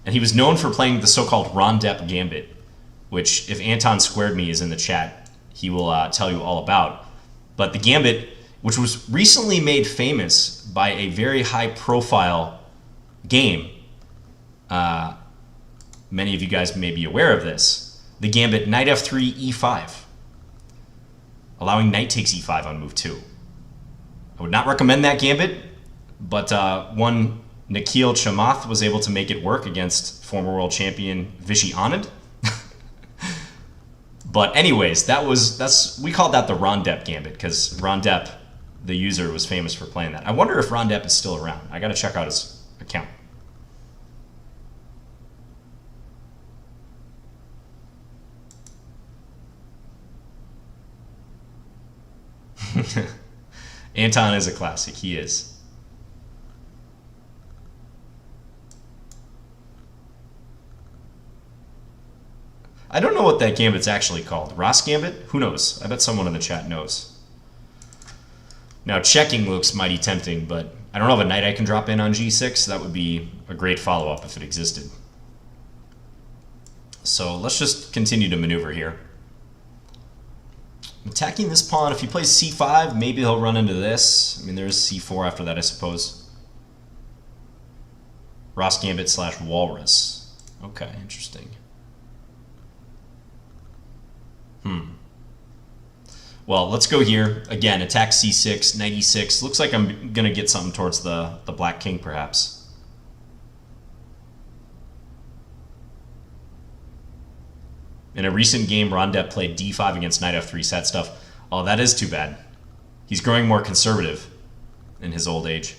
And he was known for playing the so-called Ron Depp Gambit, which, if Anton Squared Me is in the chat, he will tell you all about. But the Gambit, which was recently made famous by a very high-profile game, many of you guys may be aware of this, the Gambit knight f3, e5, allowing knight takes e5 on move 2. I would not recommend that Gambit, but one Nikhil Chamath was able to make it work against former world champion Vishy Anand. But anyways, we called that the Ron Depp Gambit because Ron Depp, the user, was famous for playing that. I wonder if Ron Depp is still around. I got to check out his account. Anton is a classic. He is. I don't know what that gambit's actually called. Ross Gambit? Who knows? I bet someone in the chat knows. Now, checking looks mighty tempting, but I don't have a knight I can drop in on g6. That would be a great follow-up if it existed. So let's just continue to maneuver here. Attacking this pawn, if he plays c5, maybe he'll run into this. I mean, there's c4 after that, I suppose. Ross Gambit / Walrus. Okay, interesting. Well, let's go here. Again, attack c6, knight e6. Looks like I'm going to get something towards the black king, perhaps. In a recent game, Rondet played d5 against knight f3, sad stuff. Oh, that is too bad. He's growing more conservative in his old age.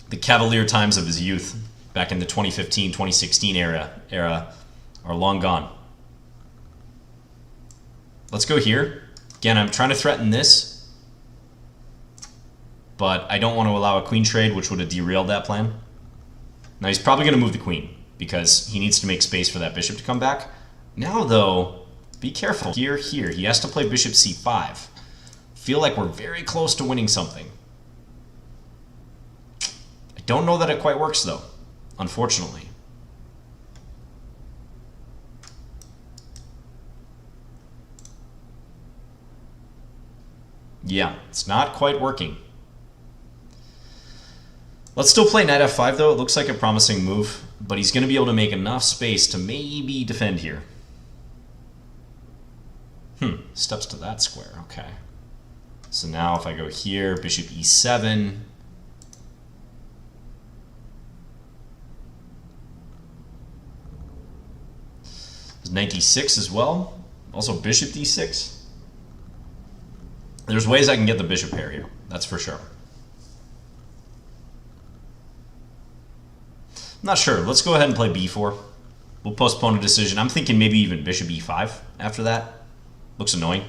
The cavalier times of his youth, back in the 2015, 2016 era are long gone. Let's go here. Again, I'm trying to threaten this, but I don't want to allow a queen trade, which would have derailed that plan. Now he's probably going to move the queen because he needs to make space for that bishop to come back. Now, though, be careful. Here. He has to play bishop c5. Feel like we're very close to winning something. I don't know that it quite works, though, unfortunately. Yeah, it's not quite working. Let's still play knight f5, though. It looks like a promising move, but he's going to be able to make enough space to maybe defend here. Steps to that square. Okay. So now if I go here, bishop e7. Knight d6 as well. Also bishop d6. There's ways I can get the bishop pair here. That's for sure. I'm not sure. Let's go ahead and play b4. We'll postpone a decision. I'm thinking maybe even bishop e5 after that. Looks annoying.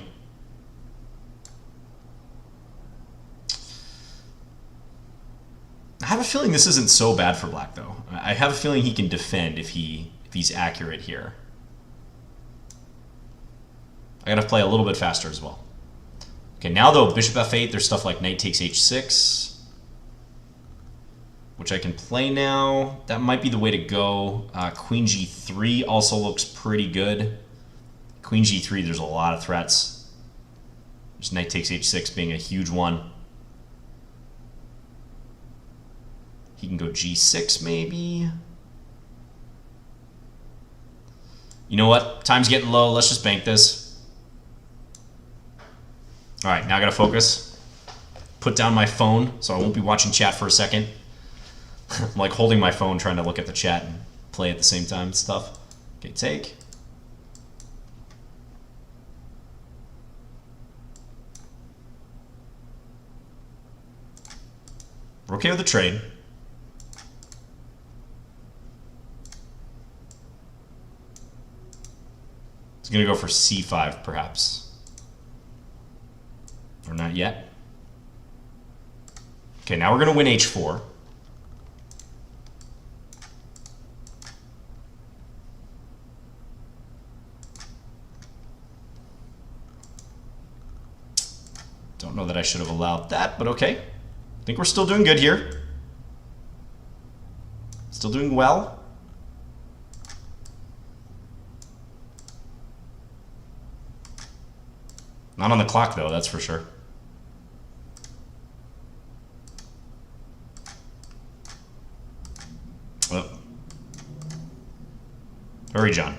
I have a feeling this isn't so bad for black, though. I have a feeling he can defend if he's accurate here. I gotta play a little bit faster as well. Okay, now though, bishop f8, there's stuff like knight takes h6, which I can play now. That might be the way to go. Queen g3 also looks pretty good. Queen g3, there's a lot of threats. There's knight takes h6 being a huge one. He can go g6 maybe. You know what? Time's getting low. Let's just bank this. All right, now I gotta focus. Put down my phone so I won't be watching chat for a second. I'm like holding my phone trying to look at the chat and play at the same time and stuff. Okay, take. We're okay with the trade. It's gonna go for c5 perhaps. Or not yet. Okay, now we're going to win h4. Don't know that I should have allowed that, but okay. I think we're still doing good here. Still doing well. Not on the clock, though, that's for sure. Oh. Hurry, John.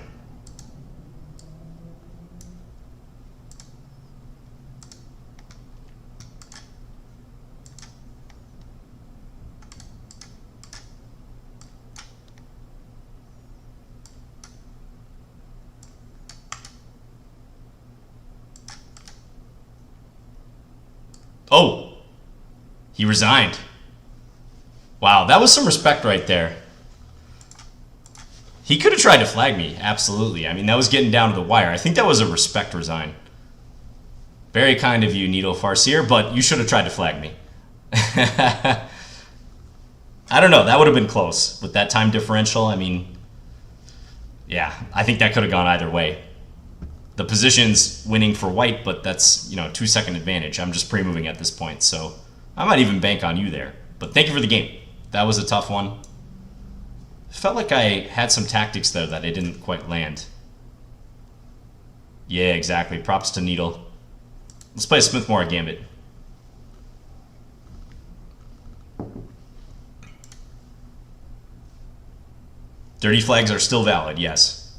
Oh, he resigned. Wow, that was some respect right there. He could have tried to flag me, absolutely. I mean, that was getting down to the wire. I think that was a respect resign. Very kind of you, Needle Farseer, but you should have tried to flag me. I don't know, that would have been close with that time differential. I mean, yeah, I think that could have gone either way. The position's winning for white, but that's, 2-second advantage. I'm just pre-moving at this point, so I might even bank on you there. But thank you for the game. That was a tough one. Felt like I had some tactics there that I didn't quite land. Yeah, exactly. Props to Needle. Let's play a Smith-Morra Gambit. Dirty flags are still valid, yes.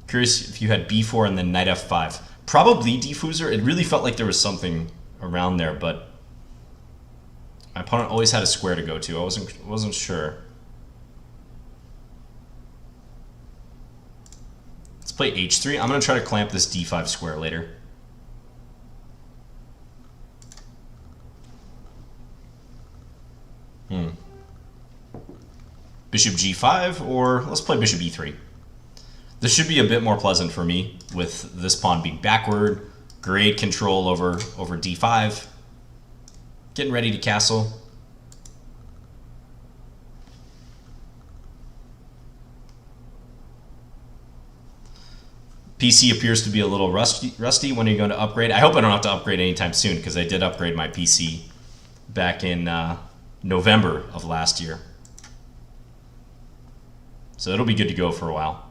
Curious if you had b4 and then knight f5. Probably Diffuser. It really felt like there was something around there, but my opponent always had a square to go to. I wasn't sure. Let's play h3. I'm going to try to clamp this d5 square later. Bishop g5, or let's play bishop e3. This should be a bit more pleasant for me with this pawn being backward. Great control over d5. Getting ready to castle. PC appears to be a little rusty. When are you going to upgrade? I hope I don't have to upgrade anytime soon, because I did upgrade my PC back in November of last year. So it'll be good to go for a while.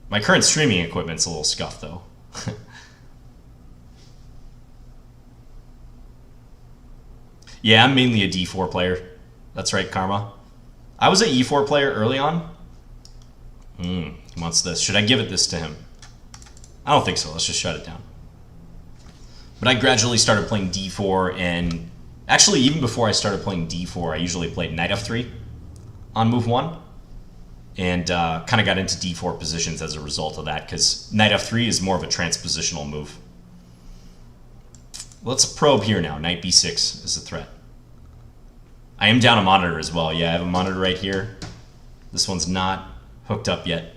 My current streaming equipment's a little scuffed, though. Yeah, I'm mainly a d4 player. That's right, Karma. I was an e4 player early on. He wants this. Should I give it this to him? I don't think so. Let's just shut it down. But I gradually started playing d4, and actually even before I started playing d4, I usually played knight f3 on move 1. And kind of got into d4 positions as a result of that, because knight f3 is more of a transpositional move. Let's probe here now. Knight b6 is a threat. I am down a monitor as well. Yeah, I have a monitor right here. This one's not hooked up yet.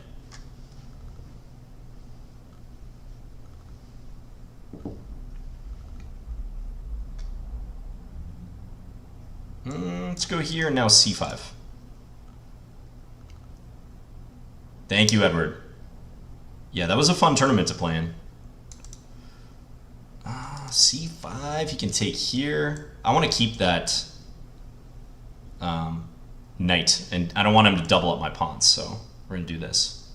Let's go here, now c5. Thank you, Edward. Yeah, that was a fun tournament to play in. c5, he can take here. I want to keep that knight, and I don't want him to double up my pawns, so we're going to do this.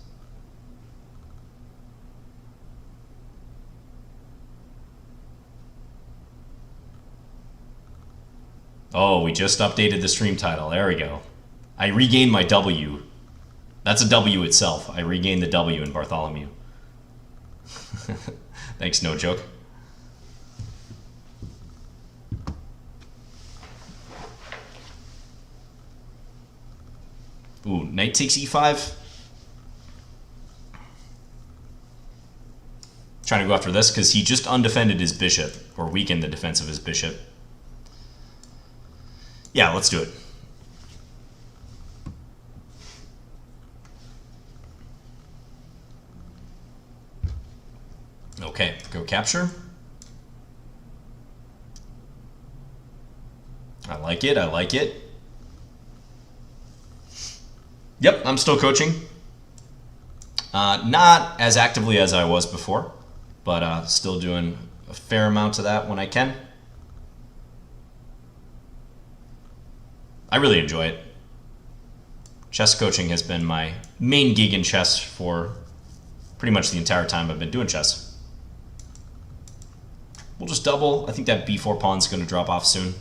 Oh, we just updated the stream title. There we go. I regained my W. That's a W itself. I regained the W in Bartholomew. Thanks, no joke. Ooh, knight takes e5. Trying to go after this because he just undefended his bishop, or weakened the defense of his bishop. Yeah, let's do it. Okay, go capture. I like it, I like it. Yep, I'm still coaching. Not as actively as I was before, but still doing a fair amount of that when I can. I really enjoy it. Chess coaching has been my main gig in chess for pretty much the entire time I've been doing chess. We'll just double. I think that b4 pawn's going to drop off soon.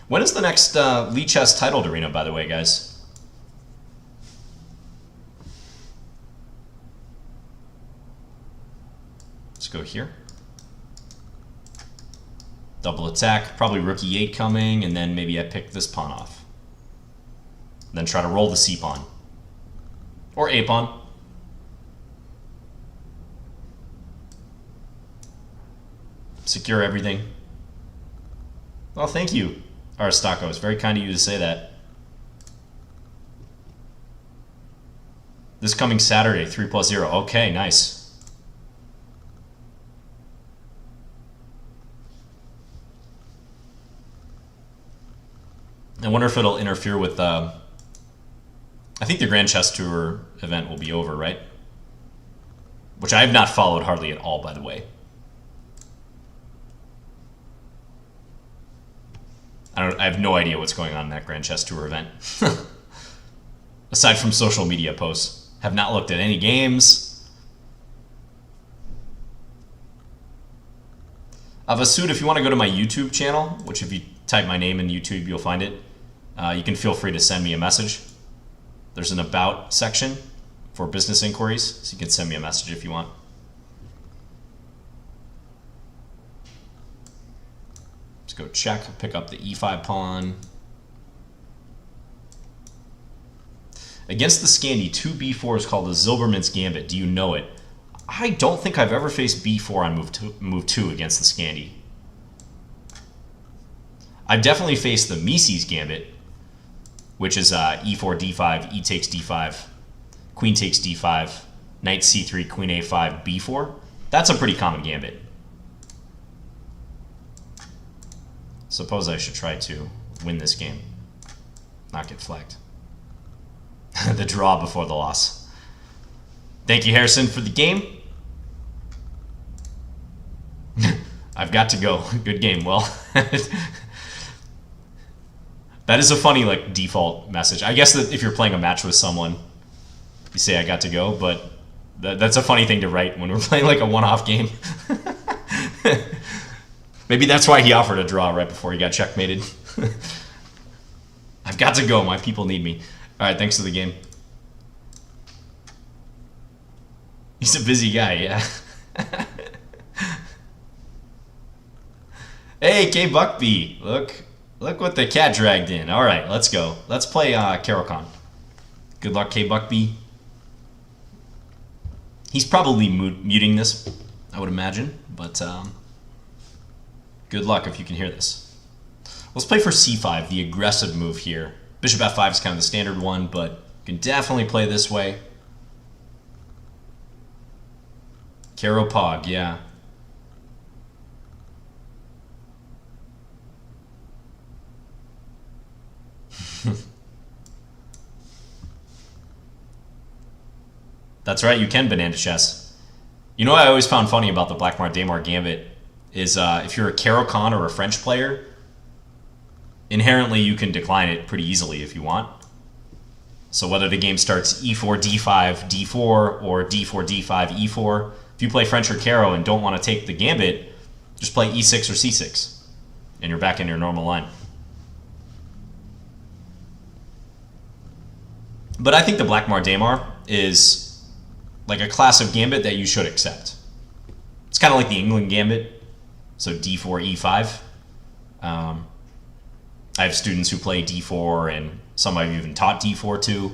When is the next Lichess titled arena, by the way, guys? Let's go here. Double attack, probably rook e8 coming, and then maybe I pick this pawn off. Then try to roll the c pawn. Or a pawn. Secure everything. Well, thank you, Aristoco. It's very kind of you to say that. This coming Saturday, 3+0. Okay, nice. I wonder if it'll interfere with, I think the Grand Chess Tour event will be over, right? Which I have not followed hardly at all, by the way. I have no idea what's going on in that Grand Chess Tour event. Aside from social media posts. Have not looked at any games. Vasud, if you want to go to my YouTube channel, which if you type my name in YouTube, you'll find it. You can feel free to send me a message. There's an About section for business inquiries, so you can send me a message if you want. Let's go check, pick up the e5 pawn. Against the Scandi, 2b4 is called the Zilberman's Gambit. Do you know it? I don't think I've ever faced b4 on move 2 against the Scandi. I've definitely faced the Mises Gambit, which is e4, d5, e takes d5, queen takes d5, knight c3, queen a5, b4. That's a pretty common gambit. Suppose I should try to win this game, not get flagged. The draw before the loss. Thank you, Harrison, for the game. I've got to go. Good game. Well, that is a funny like default message. I guess that if you're playing a match with someone, you say I got to go, but that's a funny thing to write when we're playing like a one-off game. Maybe that's why he offered a draw right before he got checkmated. I've got to go. My people need me. All right, thanks for the game. He's a busy guy, yeah. Hey, K Buckby, look what the cat dragged in. All right, let's go. Let's play Caro-Kann. Good luck, K Buckby. He's probably muting this, I would imagine, but good luck if you can hear this. Let's play for c5, the aggressive move here. Bishop f5 is kind of the standard one, but you can definitely play this way. Caro-Pog, yeah. That's right, you can banana chess. You know what I always found funny about the Blackmar-Daymar Gambit is if you're a Caro-Kann or a French player, inherently you can decline it pretty easily if you want. So whether the game starts e4, d5, d4, or d4, d5, e4, if you play French or Caro and don't want to take the gambit, just play e6 or c6, and you're back in your normal line. But I think the Blackmar-Daymar is like a class of gambit that you should accept. It's kind of like the England Gambit, so d4, e5. I have students who play d4, and some I've even taught d4 to,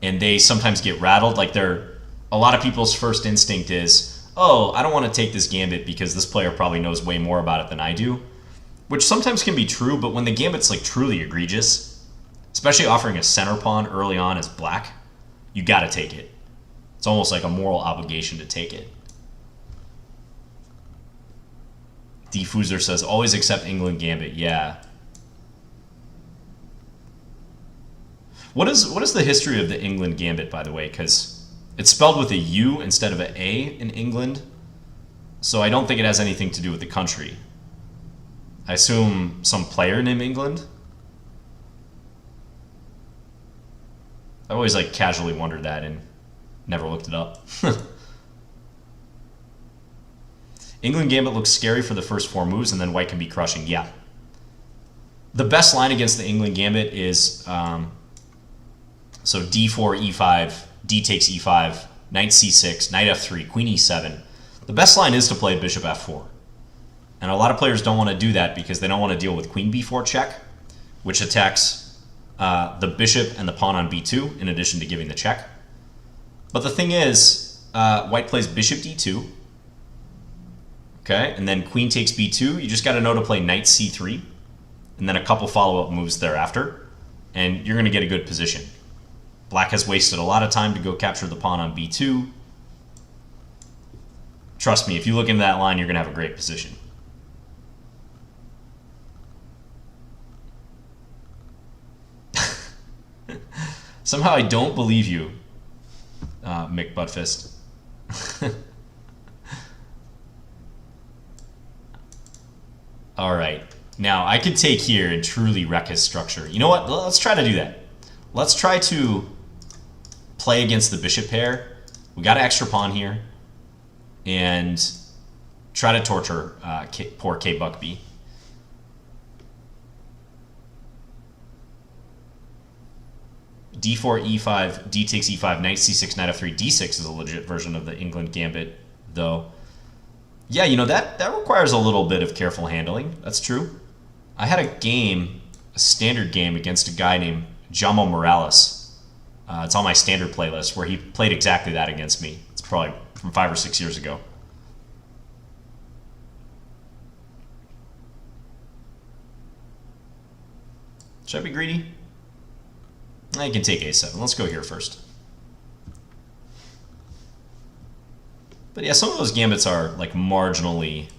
and they sometimes get rattled. Like a lot of people's first instinct is, oh, I don't want to take this gambit because this player probably knows way more about it than I do, which sometimes can be true, but when the gambit's like truly egregious, especially offering a center pawn early on as black, you got to take it. It's almost like a moral obligation to take it. Diffuser says, always accept England Gambit. Yeah. What is the history of the England Gambit, by the way? Because it's spelled with a U instead of an A in England, so I don't think it has anything to do with the country. I assume some player named England? I always like casually wondered that and never looked it up. England Gambit looks scary for the first 4 moves, and then white can be crushing. Yeah. The best line against the England Gambit is so d4, e5, d takes e5, knight c6, knight f3, queen e7. The best line is to play bishop f4. And a lot of players don't want to do that because they don't want to deal with queen b4 check, which attacks the bishop and the pawn on b2 in addition to giving the check. But the thing is, white plays bishop d2, okay, and then queen takes b2. You just got to know to play knight c3, and then a couple follow-up moves thereafter, and you're going to get a good position. Black has wasted a lot of time to go capture the pawn on b2. Trust me, if you look into that line, you're going to have a great position. Somehow I don't believe you, Mick Buttfist. All right. Now, I could take here and truly wreck his structure. You know what? Let's try to do that. Let's try to play against the bishop pair. We got an extra pawn here. And try to torture poor K Buckby. d4, e5, d takes e5, knight c6, knight f3, d6 is a legit version of the England gambit, though. Yeah, you know, that requires a little bit of careful handling. That's true. I had a standard game against a guy named Jamo Morales. It's on my standard playlist, where he played exactly that against me. It's probably from 5 or 6 years ago. Should I be greedy? I can take a7. Let's go here first. But yeah, some of those gambits are like marginally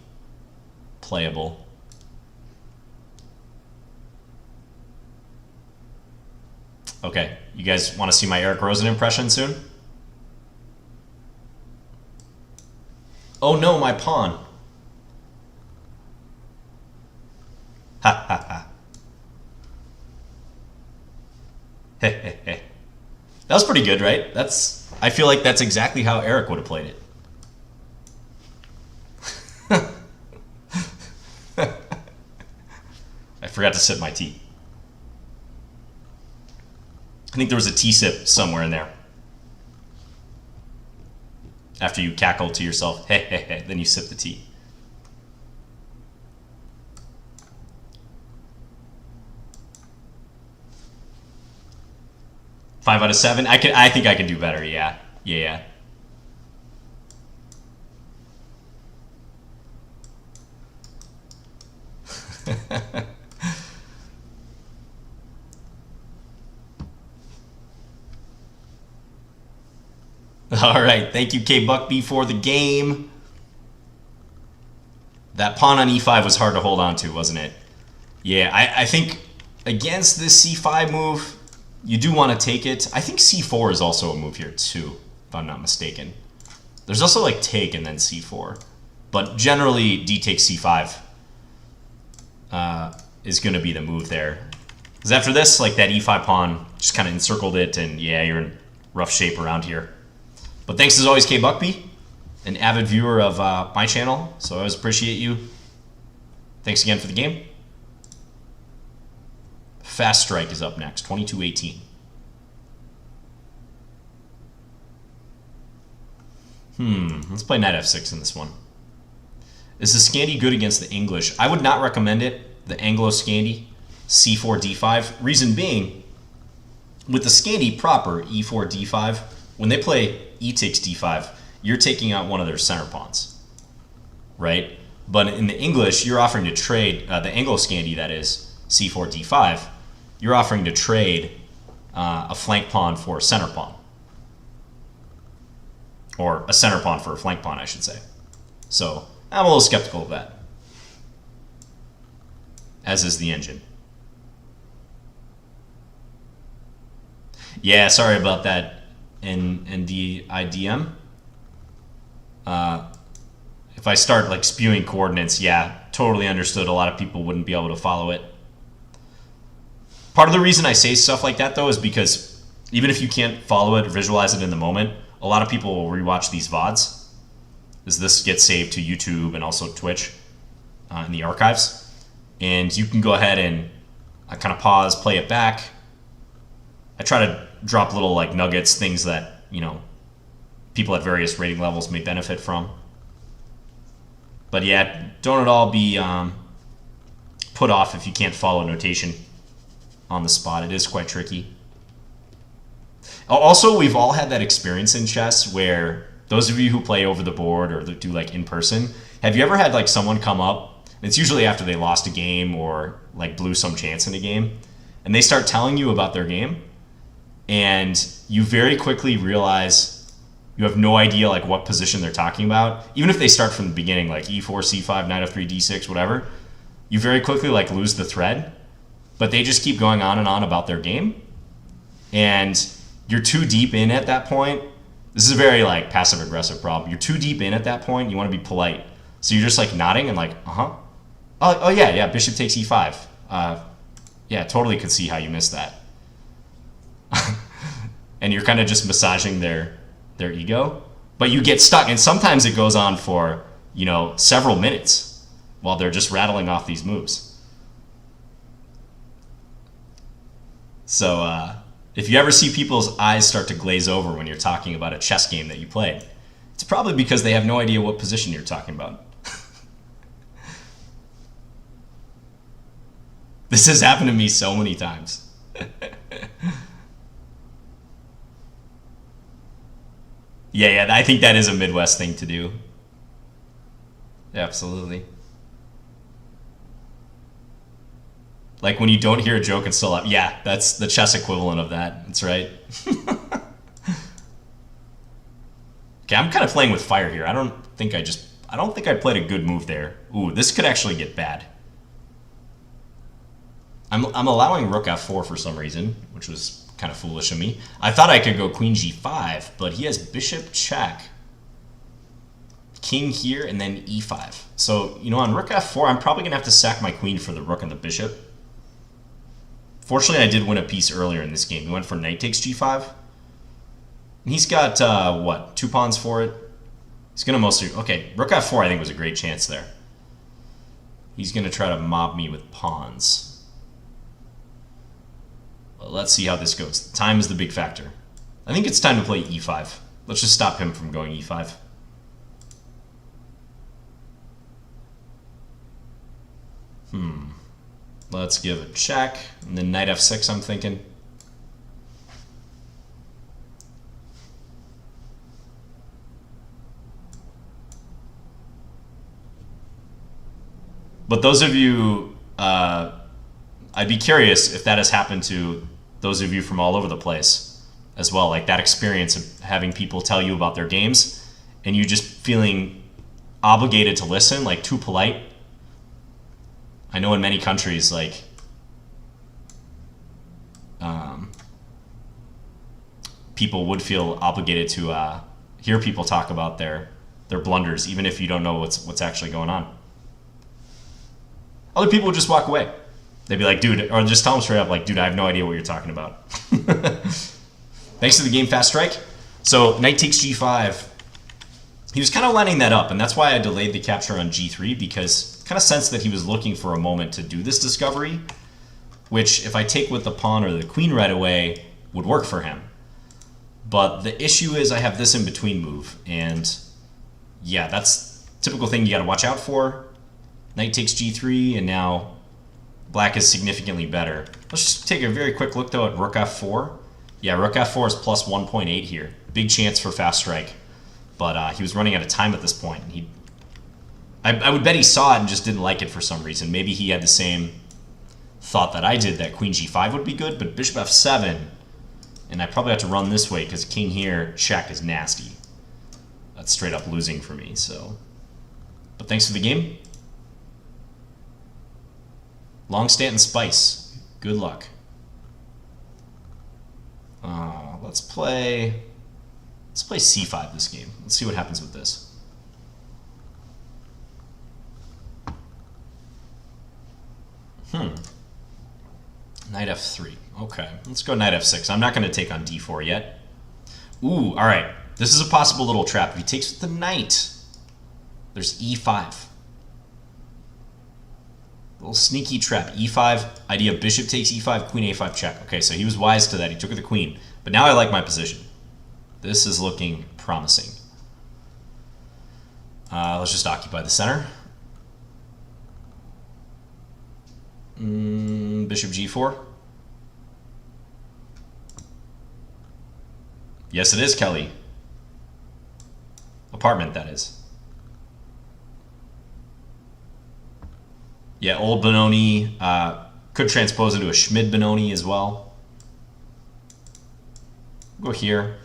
playable. Okay, you guys want to see my Eric Rosen impression soon? Oh no, my pawn. Ha ha ha. That was pretty good, right? I feel like that's exactly how Eric would have played it. I forgot to sip my tea. I think there was a tea sip somewhere in there. After you cackle to yourself, hey, hey, hey, then you sip the tea. Five out of 7. I think I can do better. Yeah. All right. Thank you, K Buckby, for the game. That pawn on e5 was hard to hold on to, wasn't it? Yeah. I think against this c5 move, you do want to take it. I think c4 is also a move here too, if I'm not mistaken. There's also like take and then c4. But generally, d takes c5 is going to be the move there. Because after this, like that e5 pawn just kind of encircled it, and yeah, you're in rough shape around here. But thanks as always, K Buckby, an avid viewer of my channel, so I always appreciate you. Thanks again for the game. Fast Strike is up next, 22-18. Let's play knight f6 in this one. Is the Scandi good against the English? I would not recommend it, the Anglo-Scandi, c4, d5. Reason being, with the Scandi proper, e4, d5, when they play e takes d5, you're taking out one of their center pawns, right? But in the English, you're offering to trade, the Anglo-Scandi, that is, c4, d5, you're offering to trade a flank pawn for a center pawn. Or a center pawn for a flank pawn, I should say. So I'm a little skeptical of that. As is the engine. Yeah, sorry about that, NDIDM. If I start like spewing coordinates, yeah, totally understood. A lot of people wouldn't be able to follow it. Part of the reason I say stuff like that, though, is because even if you can't follow it or visualize it in the moment, a lot of people will rewatch these VODs, as this gets saved to YouTube and also Twitch in the archives. And you can go ahead and kind of pause, play it back. I try to drop little like nuggets, things that, you know, people at various rating levels may benefit from. But yeah, don't at all be put off if you can't follow notation on the spot. It is quite tricky. Also, we've all had that experience in chess where those of you who play over the board or do like in person, have you ever had like someone come up, and it's usually after they lost a game or like blew some chance in a game, and they start telling you about their game, and you very quickly realize you have no idea like what position they're talking about. Even if they start from the beginning, like e4, c5, knight f3, d6, whatever, you very quickly like lose the thread, but they just keep going on and on about their game, and you're too deep in at that point. This is a very like passive aggressive problem. You're too deep in at that point. You want to be polite, so you're just like nodding and like, oh yeah, bishop takes e5. Yeah, totally could see how you missed that. And you're kind of just massaging their ego, but you get stuck, and sometimes it goes on for, you know, several minutes while they're just rattling off these moves. So If you ever see people's eyes start to glaze over when you're talking about a chess game that you played, it's probably because they have no idea what position you're talking about. This has happened to me so many times. Yeah, I think that is a Midwest thing to do. Absolutely. Like when you don't hear a joke and still laugh. Yeah, that's the chess equivalent of that. That's right. Okay, I'm kind of playing with fire here. I don't think I played a good move there. Ooh, this could actually get bad. I'm allowing rook f4 for some reason, which was kind of foolish of me. I thought I could go queen g5, but he has bishop check, king here, and then e5. So, you know, on rook f4, I'm probably going to have to sack my queen for the rook and the bishop. Fortunately, I did win a piece earlier in this game. He went for knight takes g5. And he's got, what, 2 pawns for it? He's going to mostly... Okay, rook f4 I think was a great chance there. He's going to try to mob me with pawns. Well, let's see how this goes. Time is the big factor. I think it's time to play e5. Let's just stop him from going e5. Let's give a check, and then knight f6, I'm thinking. But those of you, I'd be curious if that has happened to those of you from all over the place as well, like that experience of having people tell you about their games and you just feeling obligated to listen, like too polite. I know in many countries, like, people would feel obligated to hear people talk about their blunders, even if you don't know what's actually going on. Other people would just walk away. They'd be like, dude, or just tell them straight up, like, dude, I have no idea what you're talking about. Thanks to the game Fast Strike. So knight takes g5. He was kind of lining that up, and that's why I delayed the capture on g3, because I kind of sensed that he was looking for a moment to do this discovery, which if I take with the pawn or the queen right away would work for him. But the issue is I have this in between move, and yeah, that's a typical thing you got to watch out for. Knight takes g3, and now black is significantly better. Let's just take a very quick look though at rook f4. Yeah, rook f4 is plus 1.8 here. Big chance for Fast Strike. But he was running out of time at this point. I would bet he saw it and just didn't like it for some reason. Maybe he had the same thought that I did, that queen g5 would be good, but bishop f7, and I probably have to run this way because king here, check is nasty. That's straight up losing for me, so. But thanks for the game. Long Stanton Spice. Good luck. Let's play c5 this game. Let's see what happens with this. Knight f3. Okay, let's go knight f6. I'm not going to take on d4 yet. Ooh, all right. This is a possible little trap. If he takes with the knight, there's e5. Little sneaky trap. e5, idea bishop takes e5, queen a5 check. Okay, so he was wise to that. He took with the queen. But now I like my position. This is looking promising. Let's just occupy the center. Bishop g4. Yes, it is, Kelly. Apartment, that is. Yeah, old Benoni could transpose into a Schmid Benoni as well. Go here.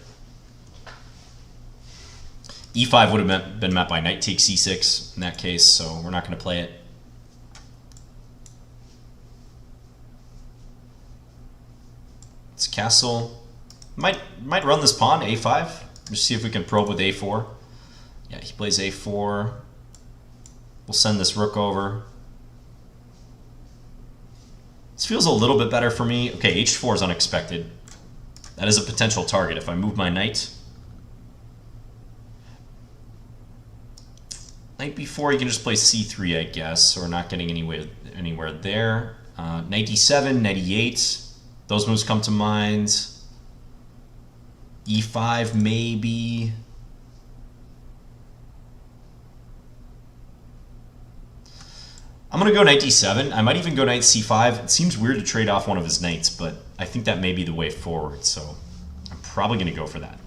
e5 would have been met by knight takes c6 in that case, so we're not going to play it. It's castle. Might run this pawn, a5. Just see if we can probe with a4. Yeah, he plays a4. We'll send this rook over. This feels a little bit better for me. Okay, h4 is unexpected. That is a potential target if I move my knight. Knight b4, you can just play c3, I guess, so we're not getting anywhere there. Knight d7, knight e8. Those moves come to mind. E5 maybe. I'm going to go knight d7. I might even go knight c5. It seems weird to trade off one of his knights, but I think that may be the way forward, so I'm probably going to go for that.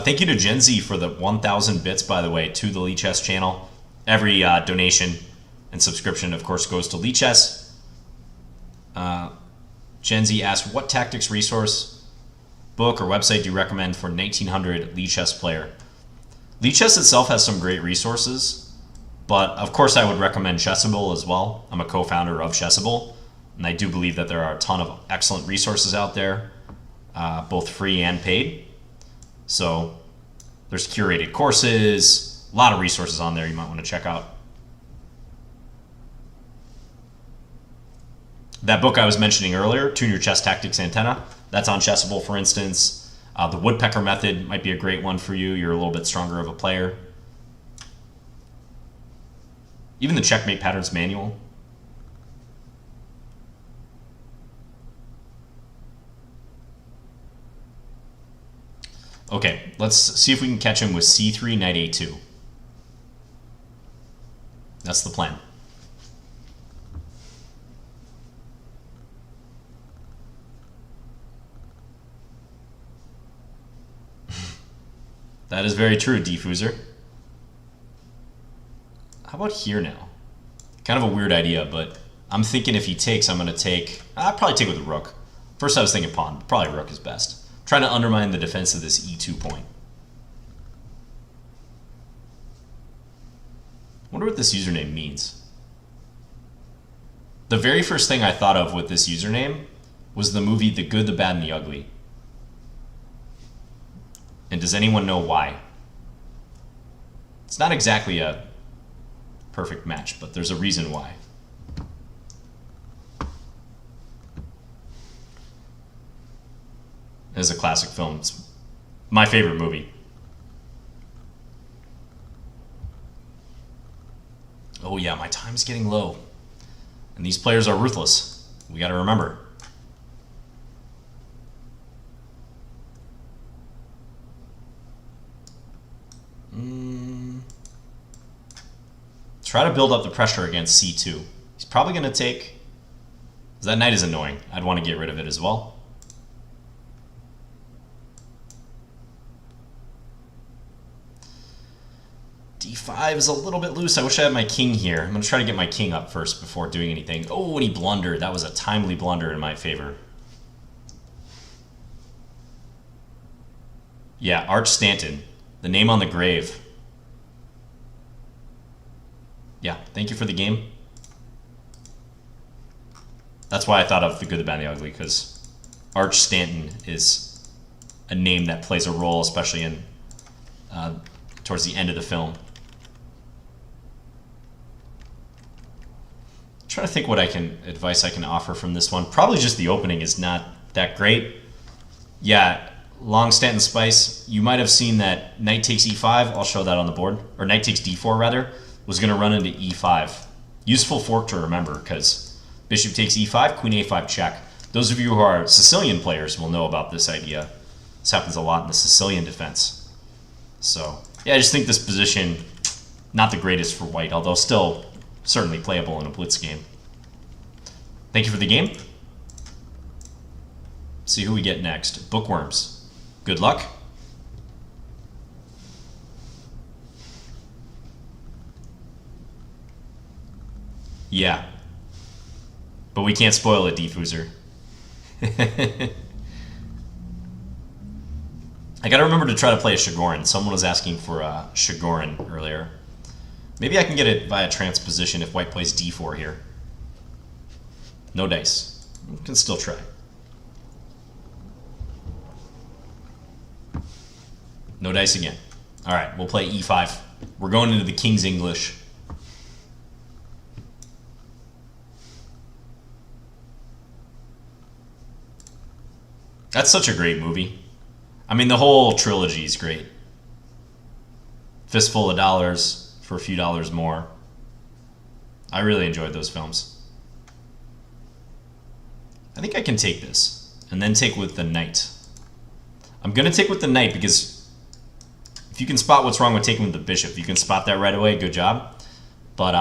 Thank you to Gen Z for the 1,000 bits, by the way, to the Lichess channel. Every donation and subscription, of course, goes to Lichess. Gen Z asked, what tactics resource, book, or website do you recommend for 1900 Lichess player? Lichess itself has some great resources, but of course I would recommend Chessable as well. I'm a co-founder of Chessable, and I do believe that there are a ton of excellent resources out there, both free and paid. So there's curated courses, a lot of resources on there you might want to check out. That book I was mentioning earlier, Tune Your Chess Tactics Antenna, that's on Chessable, for instance. The Woodpecker Method might be a great one for you. You're a little bit stronger of a player. Even the Checkmate Patterns Manual. Okay, let's see if we can catch him with c3, knight a2. That's the plan. That is very true, Diffuser. How about here now? Kind of a weird idea, but I'm thinking if he takes, I'm going to take... I'll probably take with the rook. First I was thinking pawn, but probably rook is best. Trying to undermine the defense of this e2 point. Wonder what this username means. The very first thing I thought of with this username was the movie The Good, the Bad, and the Ugly. And does anyone know why? It's not exactly a perfect match, but there's a reason why. It's a classic film. It's my favorite movie. Oh yeah, my time's getting low. And these players are ruthless. We gotta remember. Try to build up the pressure against c2. He's probably going to take... That knight is annoying. I'd want to get rid of it as well. d5 is a little bit loose. I wish I had my king here. I'm going to try to get my king up first before doing anything. Oh, and he blundered. That was a timely blunder in my favor. Yeah, Arch Stanton. The name on the grave. Yeah, thank you for the game. That's why I thought of The Good, the Bad, and the Ugly, because Arch Stanton is a name that plays a role, especially in towards the end of the film. I'm trying to think what advice I can offer from this one. Probably just the opening is not that great. Yeah, long Stanton Spice. You might have seen that knight takes e5. I'll show that on the board. Or knight takes d4, rather. Was going to run into e5. Useful fork to remember, because bishop takes e5, queen a5 check. Those of you who are Sicilian players will know about this idea. This happens a lot in the Sicilian defense. So, yeah, I just think this position, not the greatest for white, although still certainly playable in a blitz game. Thank you for the game. See who we get next. Bookworms. Good luck. Yeah. But we can't spoil it, Diffuser. I gotta remember to try to play a Shigorin. Someone was asking for a Shigorin earlier. Maybe I can get it via transposition if white plays d4 here. No dice. We can still try. No dice again. Alright, we'll play e5. We're going into the King's English. That's such a great movie. I mean, the whole trilogy is great. Fistful of Dollars for a few dollars more. I really enjoyed those films. I think I can take this. And then take with the knight. I'm going to take with the knight because if you can spot what's wrong with taking with the bishop, you can spot that right away, good job. But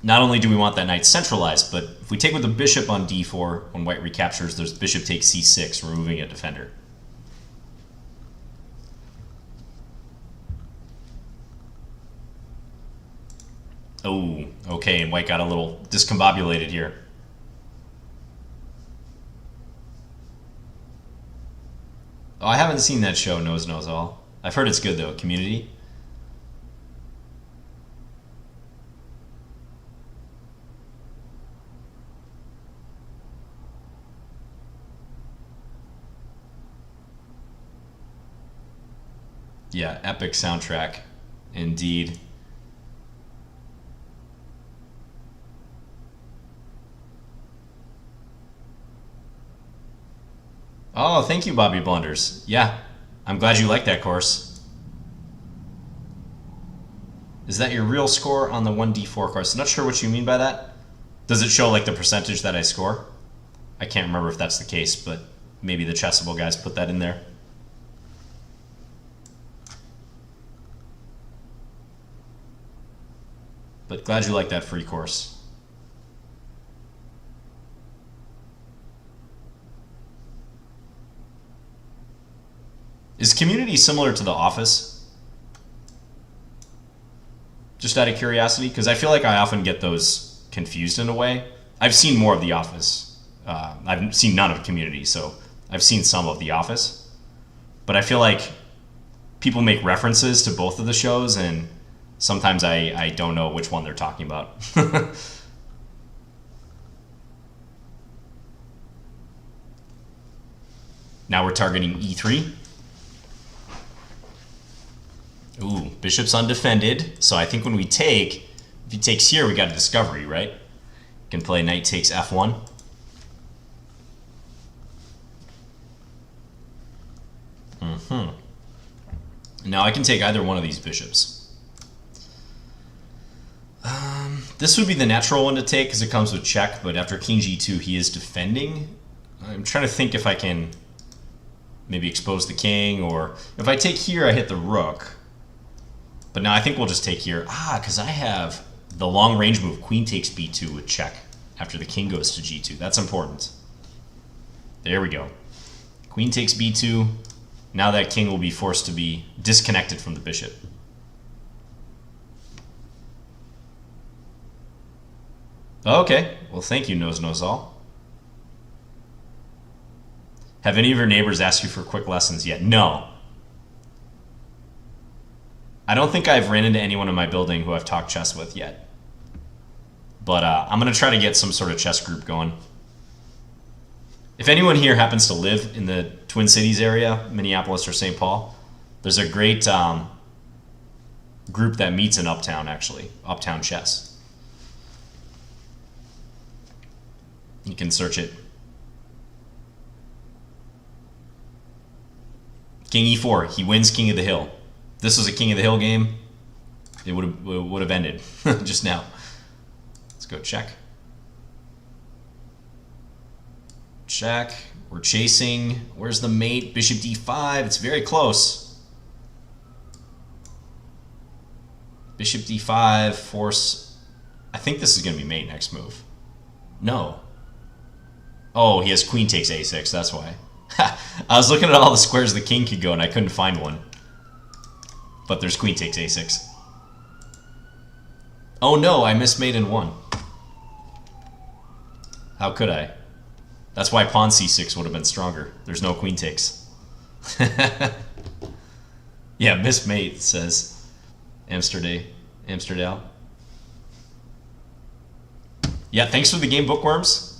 not only do we want that knight centralized, but if we take with the bishop on d4, when white recaptures, there's bishop takes c6, removing a defender. Oh, okay, and white got a little discombobulated here. Oh, I haven't seen that show, Nose Knows All. I've heard it's good, though. Community. Yeah, epic soundtrack. Indeed. Oh, thank you, Bobby Blunders. Yeah, I'm glad you like that course. Is that your real score on the 1d4 course? Not sure what you mean by that. Does it show like the percentage that I score? I can't remember if that's the case, but maybe the Chessable guys put that in there. But glad you like that free course. Is Community similar to The Office? Just out of curiosity, because I feel like I often get those confused in a way. I've seen more of The Office. I've seen none of Community, so I've seen some of The Office. But I feel like people make references to both of the shows, and sometimes I don't know which one they're talking about. Now we're targeting e3. Ooh, bishop's undefended. So I think when we take, if he takes here, we got a discovery, right? Can play knight takes f1. Now I can take either one of these bishops. This would be the natural one to take because it comes with check, but after king g2, he is defending. I'm trying to think if I can maybe expose the king, or if I take here, I hit the rook. But now I think we'll just take here. Because I have the long range move, queen takes b2 with check after the king goes to g2. That's important. There we go. Queen takes b2. Now that king will be forced to be disconnected from the bishop. Okay, well thank you, Nose Knows All. Have any of your neighbors asked you for quick lessons yet? No. I don't think I've ran into anyone in my building who I've talked chess with yet. But I'm going to try to get some sort of chess group going. If anyone here happens to live in the Twin Cities area, Minneapolis or St. Paul, there's a great group that meets in Uptown, actually. Uptown Chess. You can search it. King e4. He wins King of the Hill. If this was a King of the Hill game, it would have ended just now. Let's go check. Check. We're chasing. Where's the mate? Bishop d5. It's very close. Bishop d5. Force. I think this is going to be mate next move. No. Oh, he has queen takes a6. That's why. I was looking at all the squares the king could go, and I couldn't find one. But there's queen takes a6. Oh no, I missed mate in 1. How could I? That's why pawn c6 would have been stronger. There's no queen takes. Yeah, miss mate, says Amsterdam. Yeah, thanks for the game, Bookworms.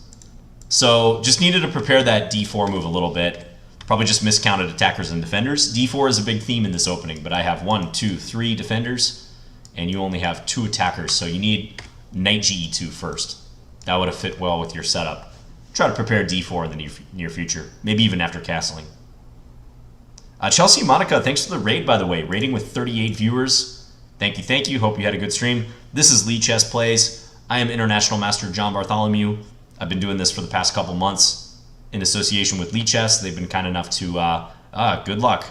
So just needed to prepare that d4 move a little bit. Probably just miscounted attackers and defenders. d4 is a big theme in this opening, but I have 1, 2, 3 defenders, and you only have 2 attackers, so you need knight ge2 first. That would have fit well with your setup. Try to prepare d4 in the near future, maybe even after castling. Chelsea Monica, thanks for the raid, by the way. Rating with 38 viewers. Thank you. Hope you had a good stream. This is Lichess Plays. I am International Master John Bartholomew. I've been doing this for the past couple months in association with Lichess. They've been kind enough to, good luck.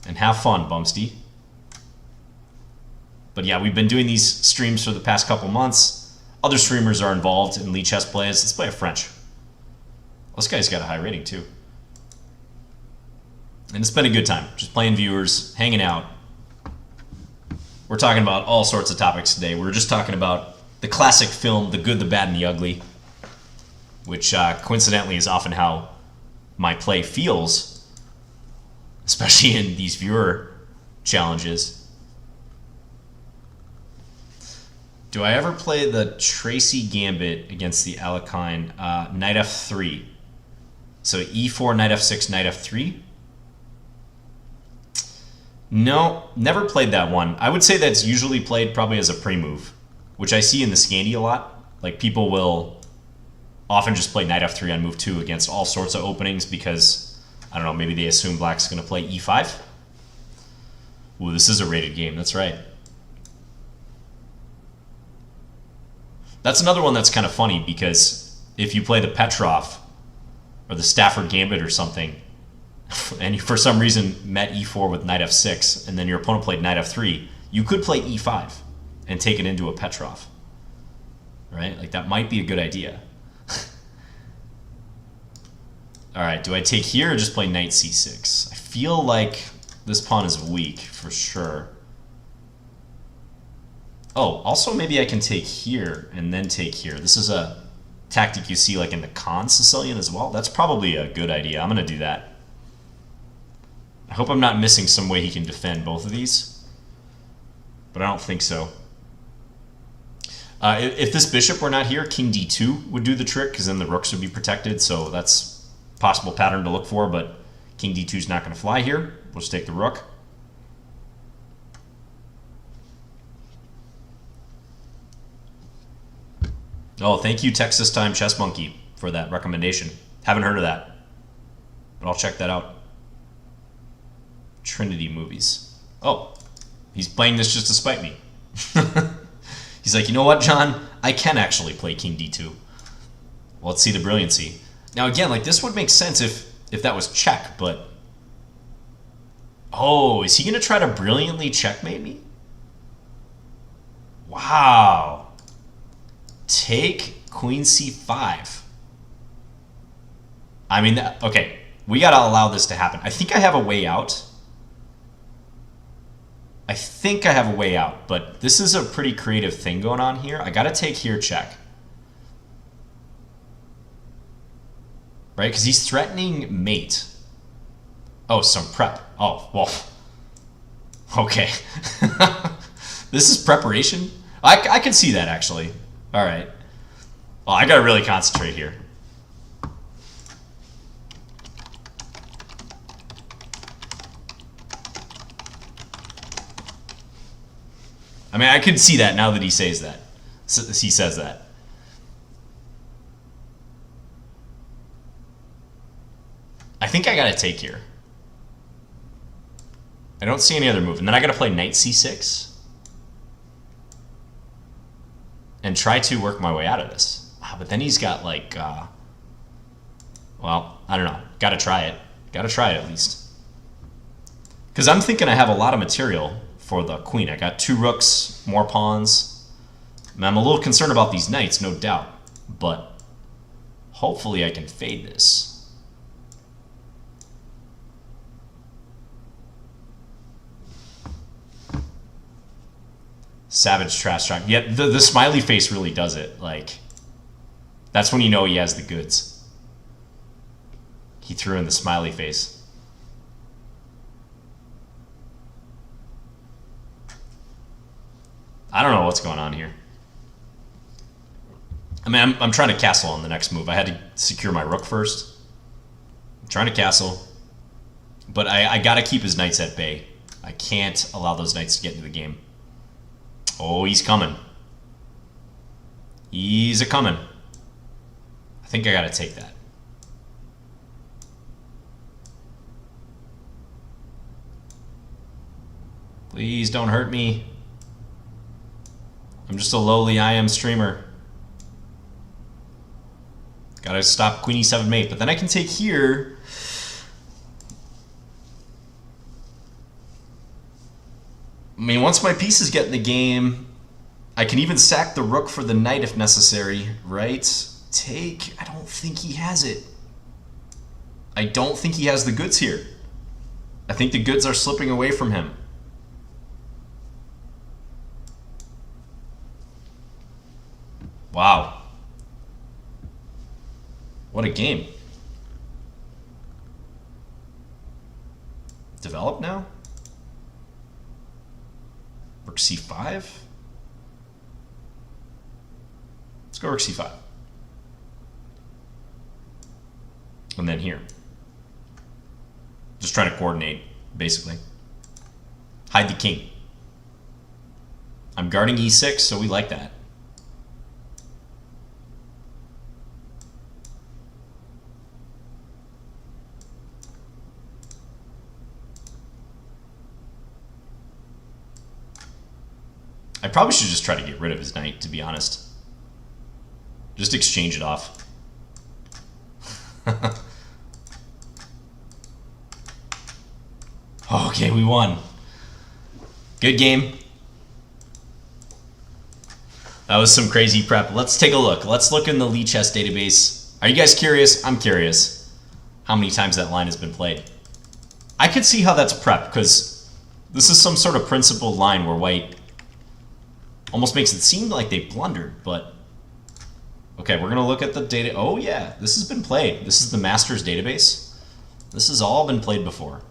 And have fun, Bumsty. But yeah, we've been doing these streams for the past couple months. Other streamers are involved in Lichess plays. Let's play a French. This guy's got a high rating too. And it's been a good time. Just playing viewers, hanging out. We're talking about all sorts of topics today. We're just talking about the classic film, The Good, the Bad, and the Ugly, which coincidentally is often how my play feels, especially in these viewer challenges. Do I ever play the Tracy Gambit against the Alekhine? Knight f3. So e4, knight f6, knight f3. No, never played that one. I would say that's usually played probably as a pre-move, which I see in the Scandi a lot. Like, people will often just play knight f3 on move 2 against all sorts of openings because, I don't know, maybe they assume black's going to play e5. Ooh, this is a rated game. That's right. That's another one that's kind of funny because if you play the Petrov or the Stafford Gambit or something, and you for some reason met e4 with knight f6, and then your opponent played knight f3, you could play e5 and take it into a Petrov. Right? Like, that might be a good idea. Alright, do I take here or just play knight c6? I feel like this pawn is weak for sure. Oh, also maybe I can take here and then take here. This is a tactic you see like in the Khan Sicilian as well. That's probably a good idea. I'm going to do that. I hope I'm not missing some way he can defend both of these, but I don't think so. If this bishop were not here, king d2 would do the trick because then the rooks would be protected, so that's a possible pattern to look for, but king d2 is not going to fly here. We'll just take the rook. Oh, thank you, Texas Time Chess Monkey, for that recommendation. Haven't heard of that, but I'll check that out. Trinity movies. Oh, he's playing this just to spite me. He's like, you know what, John? I can actually play king d2. Well, let's see the brilliancy. Now, again, like, this would make sense if that was check, but... Oh, is he going to try to brilliantly checkmate me? Wow. Take queen c5. I mean, okay, we got to allow this to happen. I think I have a way out. But this is a pretty creative thing going on here. I got to take here check. Right? Because he's threatening mate. Oh, some prep. Oh, well. Okay. This is preparation? I can see that, actually. All right. Well, I got to really concentrate here. I mean, I can see that now that he says that. He says that. I think I got to take here. I don't see any other move. And then I got to play knight c6. And try to work my way out of this. Wow, but then he's got like, well, I don't know. Got to try it. Got to try it at least. Because I'm thinking I have a lot of material for the queen. I got 2 rooks, more pawns. I mean, I'm a little concerned about these knights, no doubt. But hopefully I can fade this. Savage trash talk. Yeah, the smiley face really does it. Like, that's when you know he has the goods. He threw in the smiley face. I don't know what's going on here. I mean, I'm trying to castle on the next move. I had to secure my rook first. I'm trying to castle. But I got to keep his knights at bay. I can't allow those knights to get into the game. Oh, he's coming. He's a-coming. I think I got to take that. Please don't hurt me. I'm just a lowly IM streamer. Gotta stop queen e7 mate. But then I can take here. I mean, once my pieces get in the game, I can even sack the rook for the knight if necessary, right? Take. I don't think he has it. I don't think he has the goods here. I think the goods are slipping away from him. Wow. What a game. Develop now? Rook c5? Let's go rook c5. And then here. Just trying to coordinate, basically. Hide the king. I'm guarding e6, so we like that. I probably should just try to get rid of his knight, to be honest. Just exchange it off. Okay, we won. Good game. That was some crazy prep. Let's take a look. Let's look in the Lichess database. Are you guys curious? I'm curious how many times that line has been played. I could see how that's prep, because this is some sort of principled line where white almost makes it seem like they blundered, but... Okay, we're going to look at the data. Oh, yeah, this has been played. This is the Masters database. This has all been played before.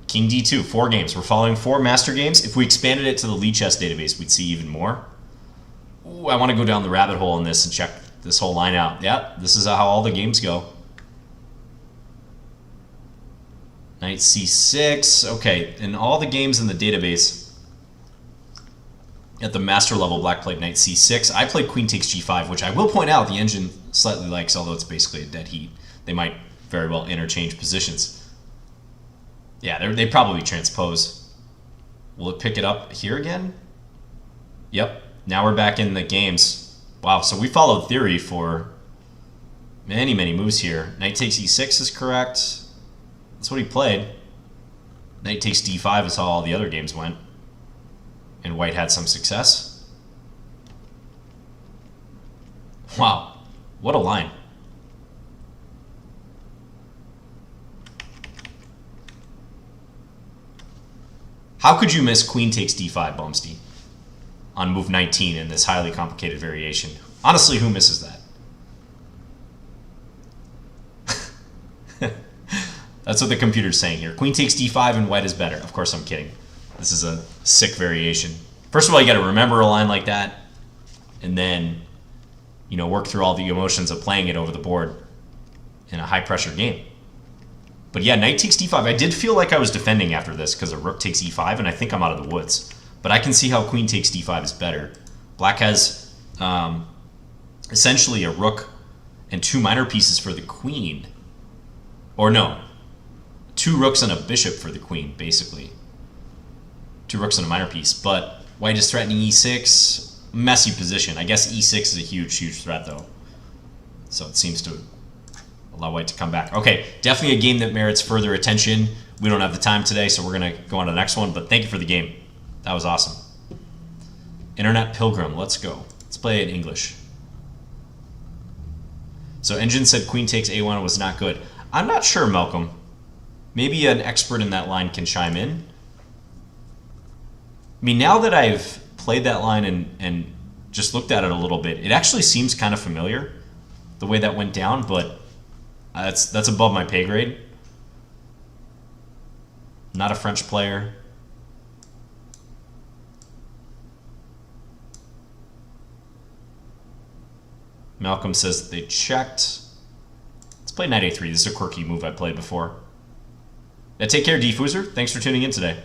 King d2, 4 games. We're following 4 master games. If we expanded it to the Lichess database, we'd see even more. Ooh, I want to go down the rabbit hole in this and check this whole line out. Yep, this is how all the games go. Knight c6. Okay, in all the games in the database, at the master level, black played knight c6. I played queen takes g5, which I will point out the engine slightly likes, although it's basically a dead heat. They might very well interchange positions. Yeah, they probably transpose. Will it pick it up here again? Yep, now we're back in the games. Wow, so we followed theory for many, many moves here. Knight takes e6 is correct. That's what he played. Knight takes d5 is how all the other games went. And white had some success. Wow, what a line. How could you miss queen takes d5, Bumsty, on move 19 in this highly complicated variation? Honestly, who misses that? That's what the computer's saying here. Queen takes d5 and white is better. Of course, I'm kidding. This is a sick variation. First of all, you got to remember a line like that, and then, you know, work through all the emotions of playing it over the board in a high-pressure game. But yeah, knight takes d5. I did feel like I was defending after this because a rook takes e5, and I think I'm out of the woods. But I can see how queen takes d5 is better. Black has essentially a rook and 2 minor pieces for the queen. Or no, 2 rooks and a bishop for the queen, basically. 2 rooks and a minor piece. But white is threatening e6. Messy position. I guess e6 is a huge, huge threat, though. So it seems to allow white to come back. Okay, definitely a game that merits further attention. We don't have the time today, so we're going to go on to the next one. But thank you for the game. That was awesome. Internet Pilgrim, let's go. Let's play in English. So Engine said queen takes a1 was not good. I'm not sure, Malcolm. Maybe an expert in that line can chime in. I mean, now that I've played that line and just looked at it a little bit, it actually seems kind of familiar, the way that went down, but that's above my pay grade. Not a French player. Malcolm says that they checked. Let's play knight a3. This is a quirky move I played before. Yeah, take care, Diffuser. Thanks for tuning in today.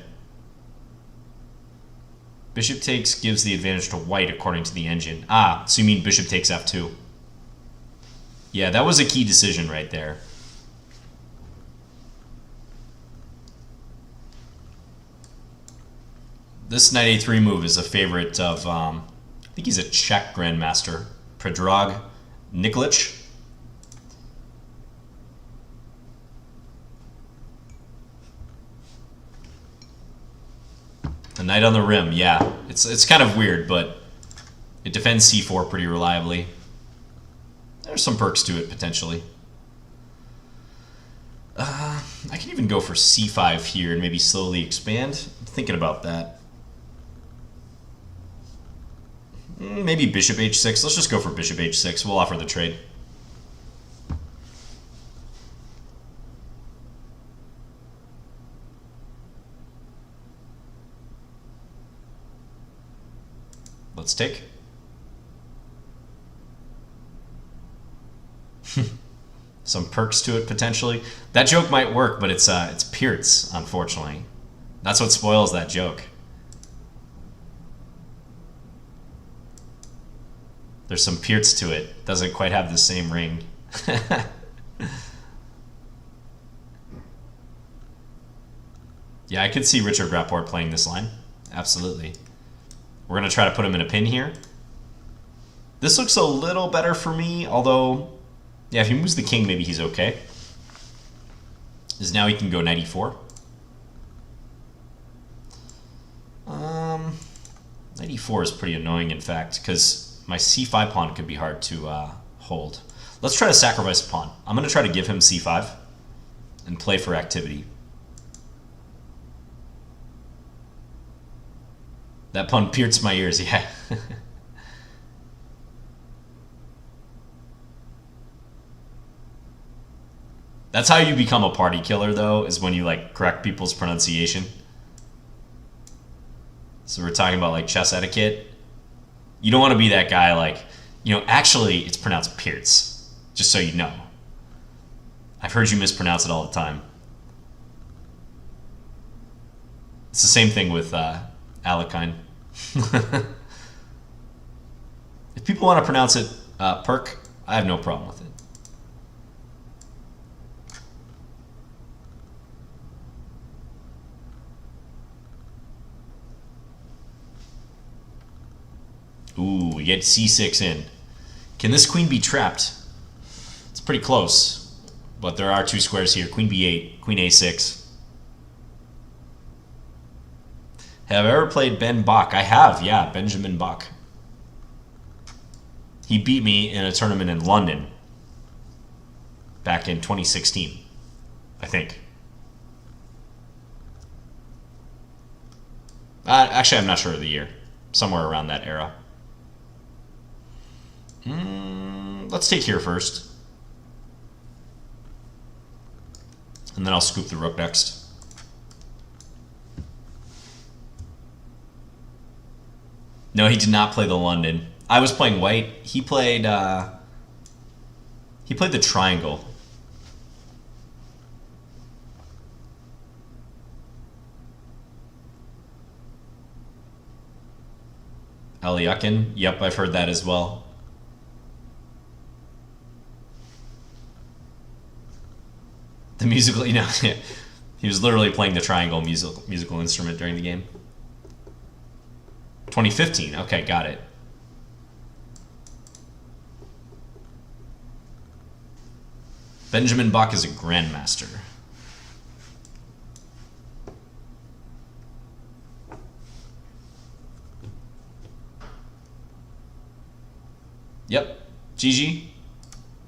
Bishop takes gives the advantage to white according to the engine. Ah, so you mean bishop takes f2. Yeah, that was a key decision right there. This knight a3 move is a favorite of think he's a Czech grandmaster. Predrag Nikolic. The knight on the rim, yeah. It's kind of weird, but it defends c4 pretty reliably. There's some perks to it, potentially. I can even go for c5 here and maybe slowly expand. I'm thinking about that. Maybe bishop h6. Let's just go for bishop h6. We'll offer the trade. Let's take. Some perks to it, potentially. That joke might work, but it's Pearts, unfortunately. That's what spoils that joke. There's some Pearts to it. Doesn't quite have the same ring. Yeah, I could see Richard Rapport playing this line. Absolutely. We're going to try to put him in a pin here. This looks a little better for me, although, yeah, if he moves the king, maybe he's okay. Because now he can go knight e4. Knight e4 is pretty annoying, in fact, because my c5 pawn could be hard to hold. Let's try to sacrifice a pawn. I'm going to try to give him c5 and play for activity. That pun pierced my ears, yeah. That's how you become a party killer, though, is when you, like, correct people's pronunciation. So we're talking about, like, chess etiquette. You don't want to be that guy, like, you know, actually, it's pronounced Pearts, just so you know. I've heard you mispronounce it all the time. It's the same thing with Alekhine. If people want to pronounce it Perk, I have no problem with it. Ooh, we get c6 in. Can this queen be trapped? It's pretty close, but there are two squares here. Queen b8, queen a6. Have I ever played Ben Bach? I have, yeah, Benjamin Bach. He beat me in a tournament in London back in 2016, I think. Actually, I'm not sure of the year. Somewhere around that era. Let's take here first. And then I'll scoop the rook next. No, he did not play the London. I was playing white. He played the triangle. Aliakin. Yep, I've heard that as well. The musical, you know, he was literally playing the triangle musical instrument during the game. 2015. Okay, got it. Benjamin Bach is a grandmaster. Yep. GG.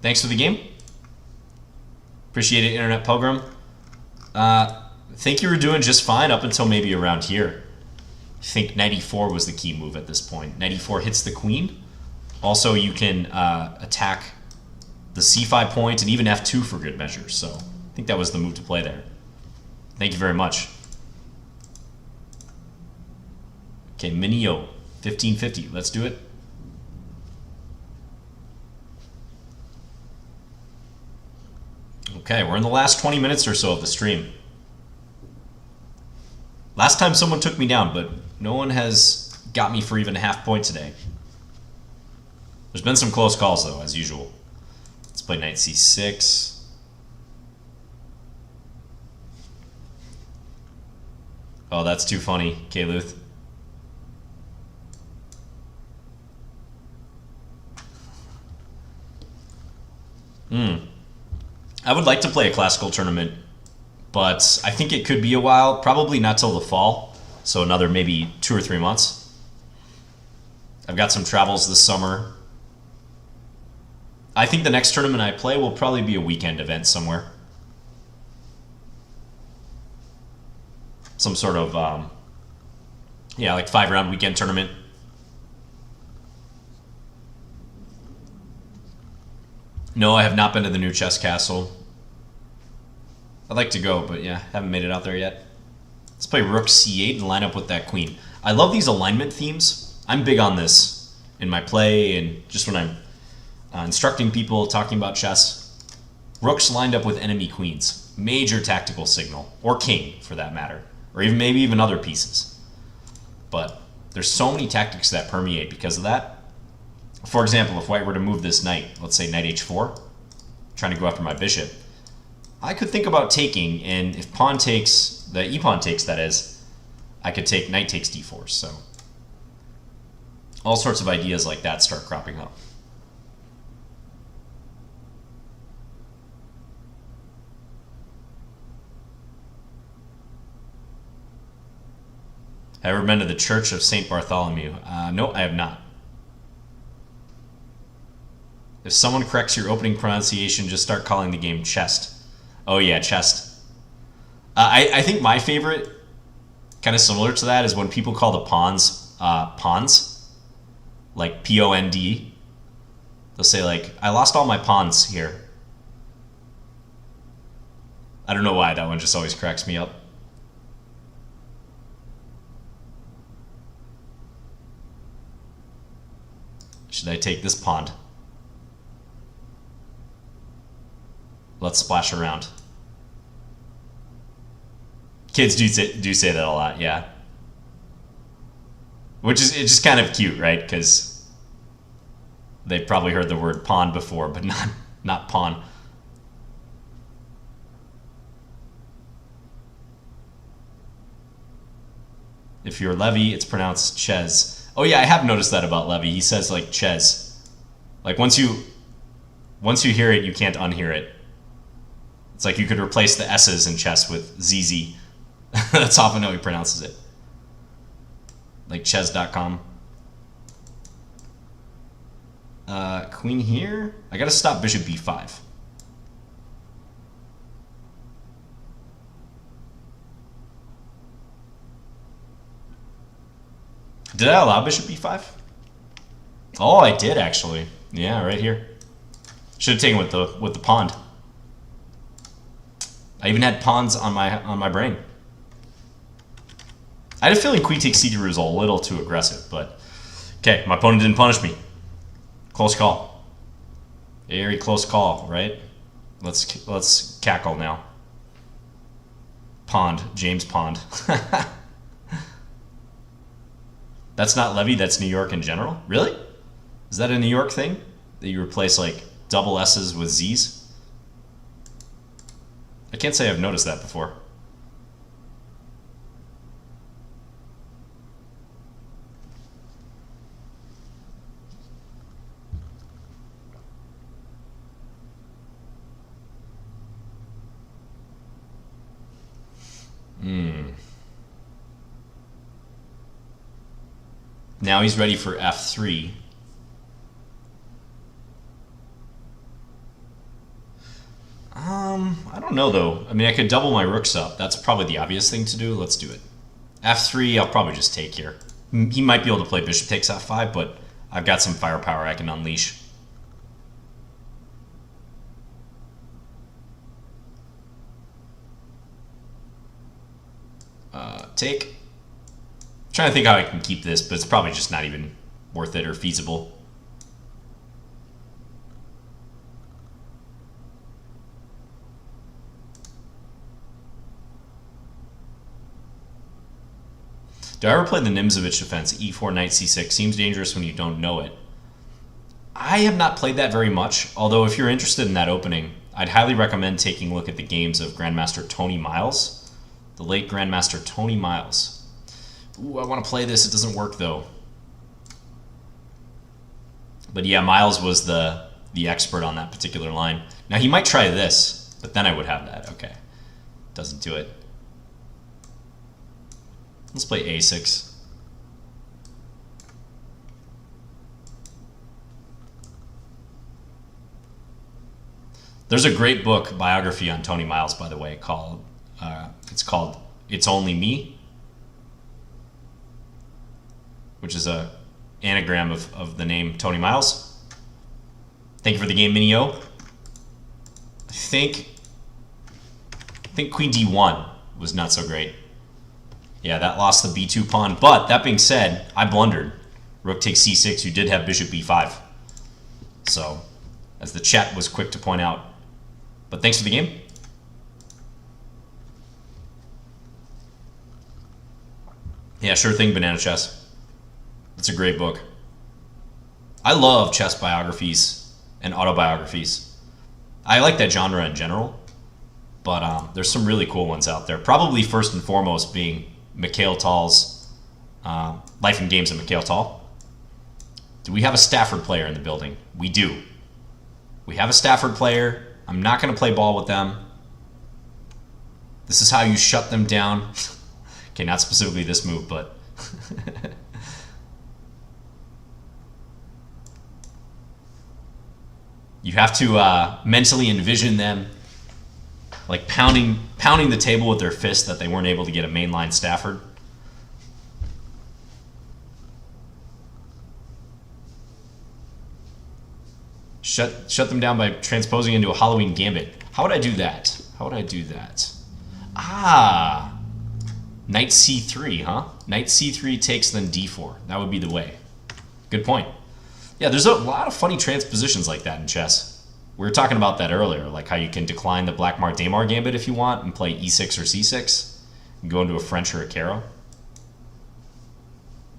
Thanks for the game. Appreciate it, Internet Pilgrim. Think you were doing just fine up until maybe around here. I think knight e4 was the key move at this point. Knight e4 hits the queen. Also, you can attack the c5 point and even f2 for good measure. So I think that was the move to play there. Thank you very much. Okay, Minio, 1550. Let's do it. Okay, we're in the last 20 minutes or so of the stream. Last time someone took me down, but no one has got me for even a half point today. There's been some close calls, though, as usual. Let's play knight c6. Oh, that's too funny, K-Luth. I would like to play a classical tournament, but I think it could be a while. Probably not till the fall, so another maybe 2 or 3 months. I've got some travels this summer. I think the next tournament I play will probably be a weekend event somewhere. Some sort of, yeah, like 5-round weekend tournament. No, I have not been to the new chess castle. I'd like to go, but yeah, haven't made it out there yet. Let's play rook c8 and line up with that queen. I love these alignment themes. I'm big on this in my play and just when I'm instructing people, talking about chess. Rooks lined up with enemy queens. Major tactical signal. Or king, for that matter. Or even maybe even other pieces. But there's so many tactics that permeate because of that. For example, if white were to move this knight, let's say knight h4, trying to go after my bishop, I could think about taking, and if pawn takes, the e-pawn takes that is, I could take knight takes d4, so all sorts of ideas like that start cropping up. Have you ever been to the Church of St. Bartholomew? No, I have not. If someone corrects your opening pronunciation, just start calling the game chest. Oh yeah, chest. I think my favorite, kind of similar to that, is when people call the pawns pawns, like P-O-N-D. They'll say like, I lost all my pawns here. I don't know why, that one just always cracks me up. Should I take this pawn? Let's splash around. Kids do say that a lot, yeah. Which is, it's just kind of cute, right? Because they've probably heard the word pawn before, but not pawn. If you're Levy, it's pronounced Ches. Oh yeah, I have noticed that about Levy. He says like Ches. Like once you hear it, you can't unhear it. It's like you could replace the S's in chess with ZZ. That's often how he pronounces it. Like chess.com. Queen here. I gotta stop bishop b5. Did I allow bishop b5? Oh, I did actually. Yeah, right here. Should have taken with the pawn. I even had pawns on my brain. I had a feeling queen takes c2 was a little too aggressive, but okay, my opponent didn't punish me. Close call. Very close call, right? Let's cackle now. Pond, James Pond. That's not Levy, that's New York in general? Really? Is that a New York thing? That you replace like double S's with Z's? I can't say I've noticed that before. Now he's ready for f3. I don't know though. I mean, I could double my rooks up. That's probably the obvious thing to do. Let's do it. f3, I'll probably just take here. He might be able to play bishop takes f5, but I've got some firepower I can unleash. Take. I'm trying to think how I can keep this, but it's probably just not even worth it or feasible. Do I ever play the Nimzovich defense? E4, knight c6 seems dangerous when you don't know it. I have not played that very much, although if you're interested in that opening, I'd highly recommend taking a look at the games of Grandmaster Tony Miles, the late Grandmaster Tony Miles. Ooh, I want to play this. It doesn't work though. But yeah, Miles was the the expert on that particular line. Now he might try this, but then I would have that. Okay, doesn't do it. Let's play a6. There's a great book, biography on Tony Miles, by the way, called It's Only Me, which is a anagram of the name Tony Miles. Thank you for the game, Minio. I think Queen D1 was not so great. Yeah, that lost the B2 pawn. But that being said, I blundered. Rook takes C6. You did have Bishop B5. So, as the chat was quick to point out. But thanks for the game. Yeah, sure thing, Banana Chess. It's a great book. I love chess biographies and autobiographies. I like that genre in general, but there's some really cool ones out there. Probably first and foremost being Mikhail Tal's Life and Games of Mikhail Tal. Do we have a Stafford player in the building? We do. We have a Stafford player. I'm not going to play ball with them. This is how you shut them down. Okay, not specifically this move, but... you have to mentally envision them like pounding the table with their fist that they weren't able to get a mainline Stafford. Shut them down by transposing into a Halloween Gambit. How would I do that? How would I do that? Ah, Knight C3, huh? Knight C3 takes, then D4. That would be the way. Good point. Yeah, there's a lot of funny transpositions like that in chess. We were talking about that earlier, like how you can decline the Blackmar-Daymar Gambit if you want and play E6 or C6 and go into a French or a Caro.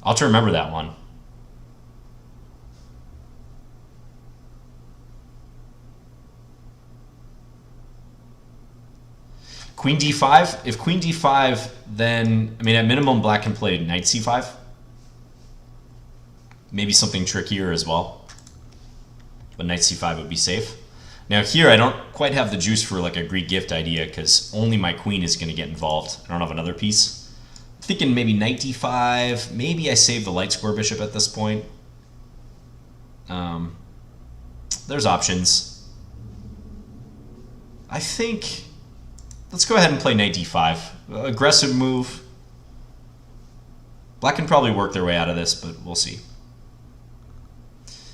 I'll have to remember that one. Queen D5. If Queen D5, then, I mean, at minimum, black can play Knight C5. Maybe something trickier as well. But Knight C5 would be safe. Now here, I don't quite have the juice for like a Greek gift idea because only my queen is going to get involved. I don't have another piece. I'm thinking maybe Knight D5. Maybe I save the light square bishop at this point. There's options. I think... let's go ahead and play Knight D5. Aggressive move. Black can probably work their way out of this, but we'll see.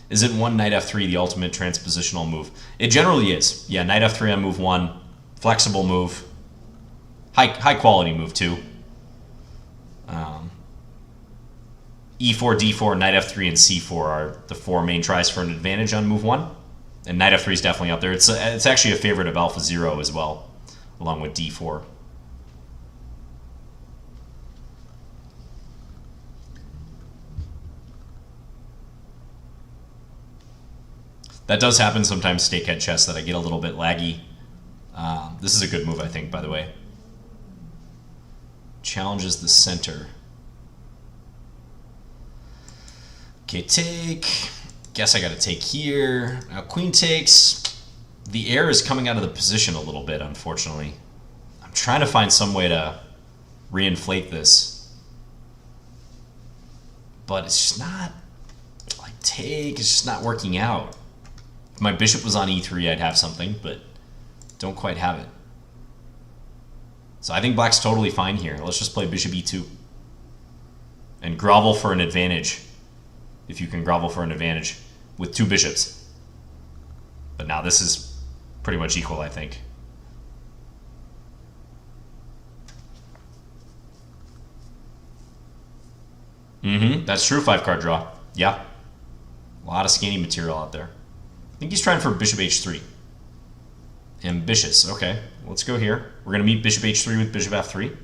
Is it one Knight F3 the ultimate transpositional move? It generally is. Yeah, Knight F3 on move 1. Flexible move. High quality move too. E4, D4, Knight F3, and C4 are the 4 main tries for an advantage on move 1. And Knight F3 is definitely up there. It's actually a favorite of Alpha Zero as well, along with D4. That does happen sometimes, Stakehead chess, that I get a little bit laggy. This is a good move, I think, by the way. Challenges the center. Okay, take. Guess I gotta take here. Now queen takes. The air is coming out of the position a little bit, unfortunately. I'm trying to find some way to reinflate this. But it's just not, like, take, it's just not working out. If my bishop was on E3, I'd have something, but don't quite have it. So I think black's totally fine here. Let's just play bishop E2. And grovel for an advantage. If you can grovel for an advantage with 2 bishops. But now this is pretty much equal, I think. That's true, 5-card draw. Yeah. A lot of scanning material out there. I think he's trying for bishop H3. Ambitious. Okay, let's go here. We're going to meet bishop H3 with bishop F3.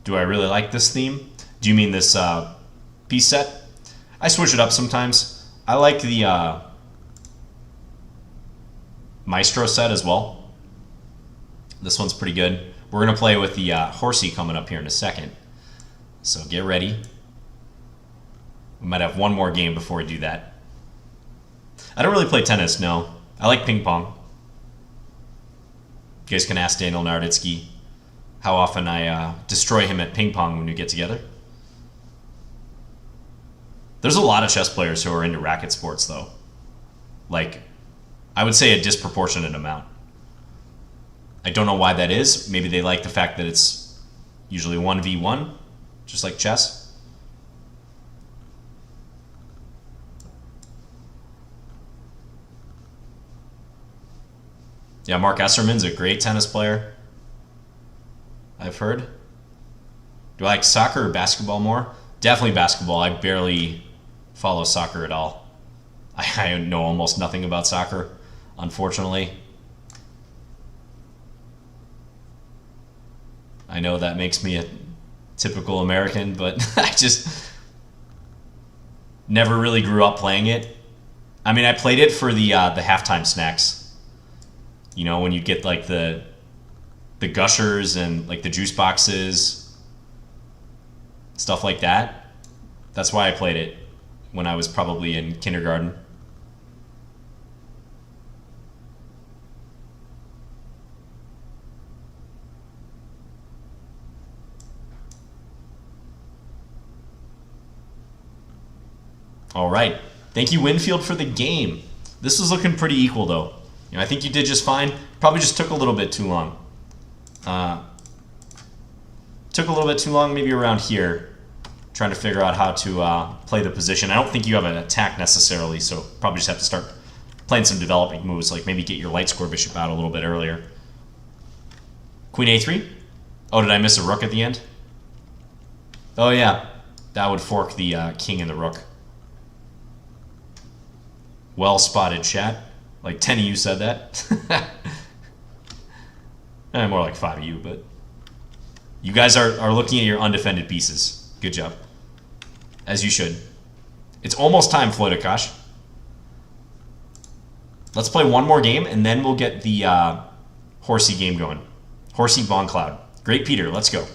Do I really like this theme? Do you mean this piece set? I switch it up sometimes. I like the Maestro set as well. This one's pretty good. We're going to play with the horsey coming up here in a second. So get ready. We might have one more game before we do that. I don't really play tennis, no. I like ping pong. You guys can ask Daniel Narditsky how often I destroy him at ping pong when we get together. There's a lot of chess players who are into racket sports, though. Like, I would say a disproportionate amount. I don't know why that is. Maybe they like the fact that it's usually 1v1, just like chess. Yeah, Mark Esserman's a great tennis player, I've heard. Do I like soccer or basketball more? Definitely basketball. I barely follow soccer at all. I know almost nothing about soccer, unfortunately. I know that makes me a typical American, but I just never really grew up playing it. I mean, I played it for the halftime snacks. You know, when you get like the gushers and like the juice boxes, stuff like that. That's why I played it when I was probably in kindergarten. All right. Thank you, Winfield, for the game. This was looking pretty equal, though. You know, I think you did just fine. Probably just took a little bit too long. Took a little bit too long, maybe around here, trying to figure out how to play the position. I don't think you have an attack necessarily, so probably just have to start playing some developing moves, like maybe get your light score bishop out a little bit earlier. Queen a3? Oh, did I miss a rook at the end? Oh, yeah. That would fork the king and the rook. Well spotted, chat. Like 10 of you said that. More like 5 of you, but you guys are looking at your undefended pieces. Good job. As you should. It's almost time, Floydakash. Let's play one more game, and then we'll get the horsey game going. Horsey Bongcloud. Great, Peter. Let's go.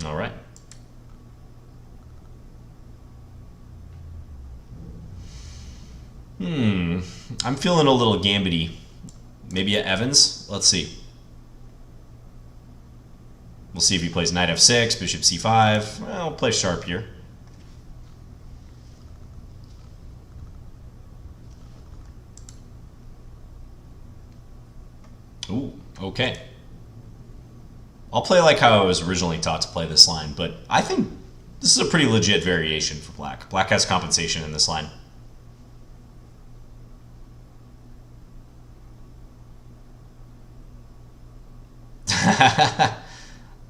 All right. I'm feeling a little gambity. Maybe at Evans? Let's see. We'll see if he plays knight f6, bishop c5. Well, I'll play sharp here. Ooh, okay. I'll play like how I was originally taught to play this line, but I think this is a pretty legit variation for black. Black has compensation in this line.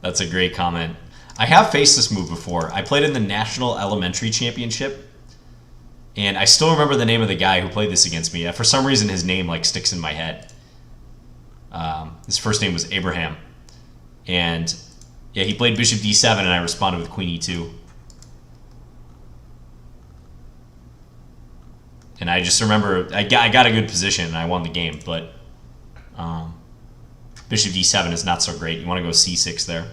That's a great comment. I have faced this move before. I played in the National Elementary Championship, and I still remember the name of the guy who played this against me. For some reason, his name like sticks in my head. His first name was Abraham, and yeah, he played bishop d7, and I responded with queen e2. And I just remember I got a good position, and I won the game, but bishop d7 is not so great. You want to go c6 there.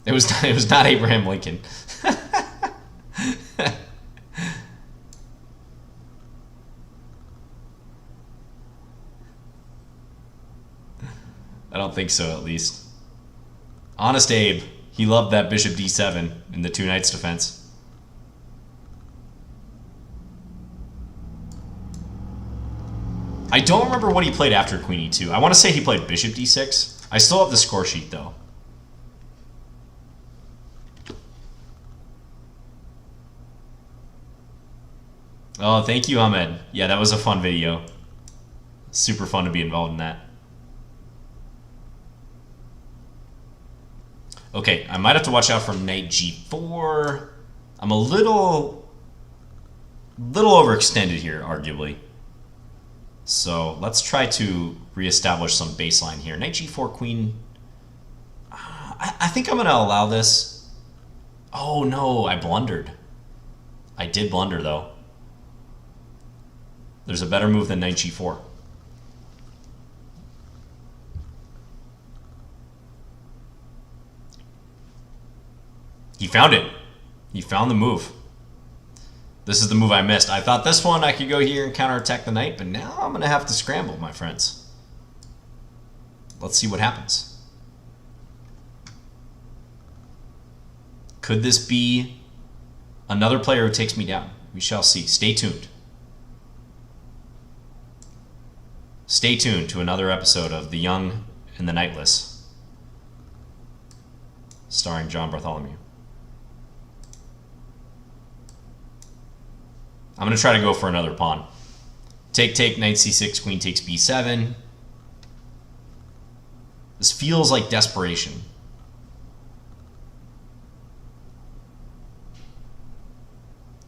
It was not Abraham Lincoln. I don't think so, at least. Honest Abe, he loved that bishop d7 in the two knights defense. I don't remember what he played after queen e2. I want to say he played bishop d6. I still have the score sheet, though. Oh, thank you, Ahmed. Yeah, that was a fun video. Super fun to be involved in that. Okay, I might have to watch out for knight g4. I'm a little overextended here, arguably. So let's try to reestablish some baseline here. Knight g4, queen. I think I'm going to allow this. Oh no, I blundered. I did blunder though. There's a better move than knight g4. He found it. He found the move. This is the move I missed. I thought this one I could go here and counterattack the knight, but now I'm going to have to scramble, my friends. Let's see what happens. Could this be another player who takes me down? We shall see. Stay tuned. Stay tuned to another episode of The Young and the Knightless, starring John Bartholomew. I'm going to try to go for another pawn. Take, take, knight c6, queen takes b7. This feels like desperation.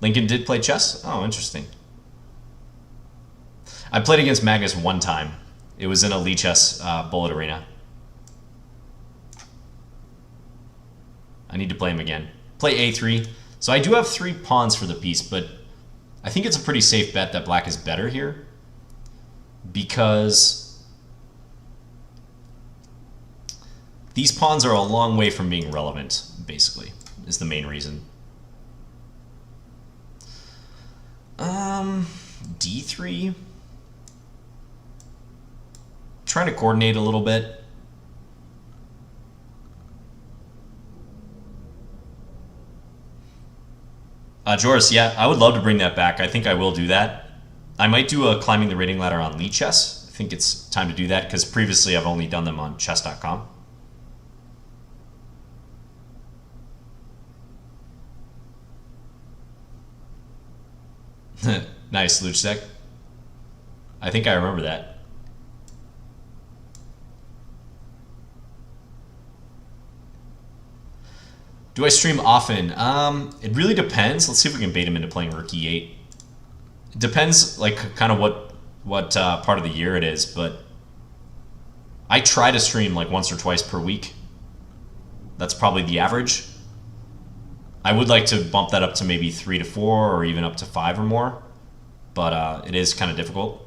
Lincoln did play chess? Oh, interesting. I played against Magnus one time. It was in a Lichess bullet arena. I need to play him again. Play a3. So I do have 3 pawns for the piece, but I think it's a pretty safe bet that black is better here, because these pawns are a long way from being relevant, basically, is the main reason. D3. Trying to coordinate a little bit. Joris, yeah, I would love to bring that back. I think I will do that. I might do a climbing the rating ladder on Lichess. I think it's time to do that, because previously I've only done them on chess.com. Nice, Luchsek. I think I remember that. Do I stream often? It really depends. Let's see if we can bait him into playing rook e8. It depends, like, kind of what part of the year it is, but I try to stream like once or twice per week. That's probably the average. I would like to bump that up to maybe 3 to 4 or even up to 5 or more, but it is kind of difficult.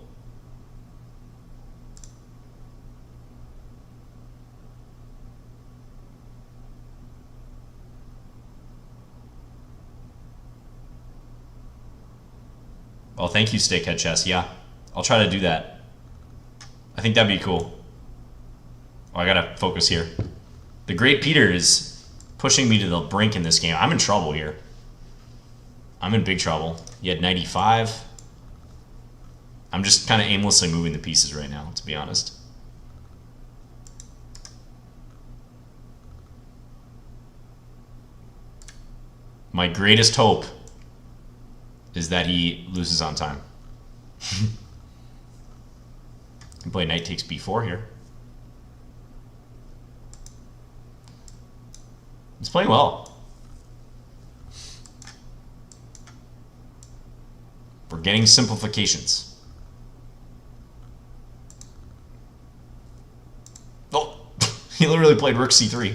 Oh, thank you, Steakhead Chess. Yeah, I'll try to do that. I think that'd be cool. Oh, I gotta focus here. The Great Peter is pushing me to the brink in this game. I'm in trouble here. I'm in big trouble. He had 95. I'm just kind of aimlessly moving the pieces right now, to be honest. My greatest hope is that he loses on time. Can play knight takes b4 here. He's playing well. We're getting simplifications. Oh, he literally played rook c3.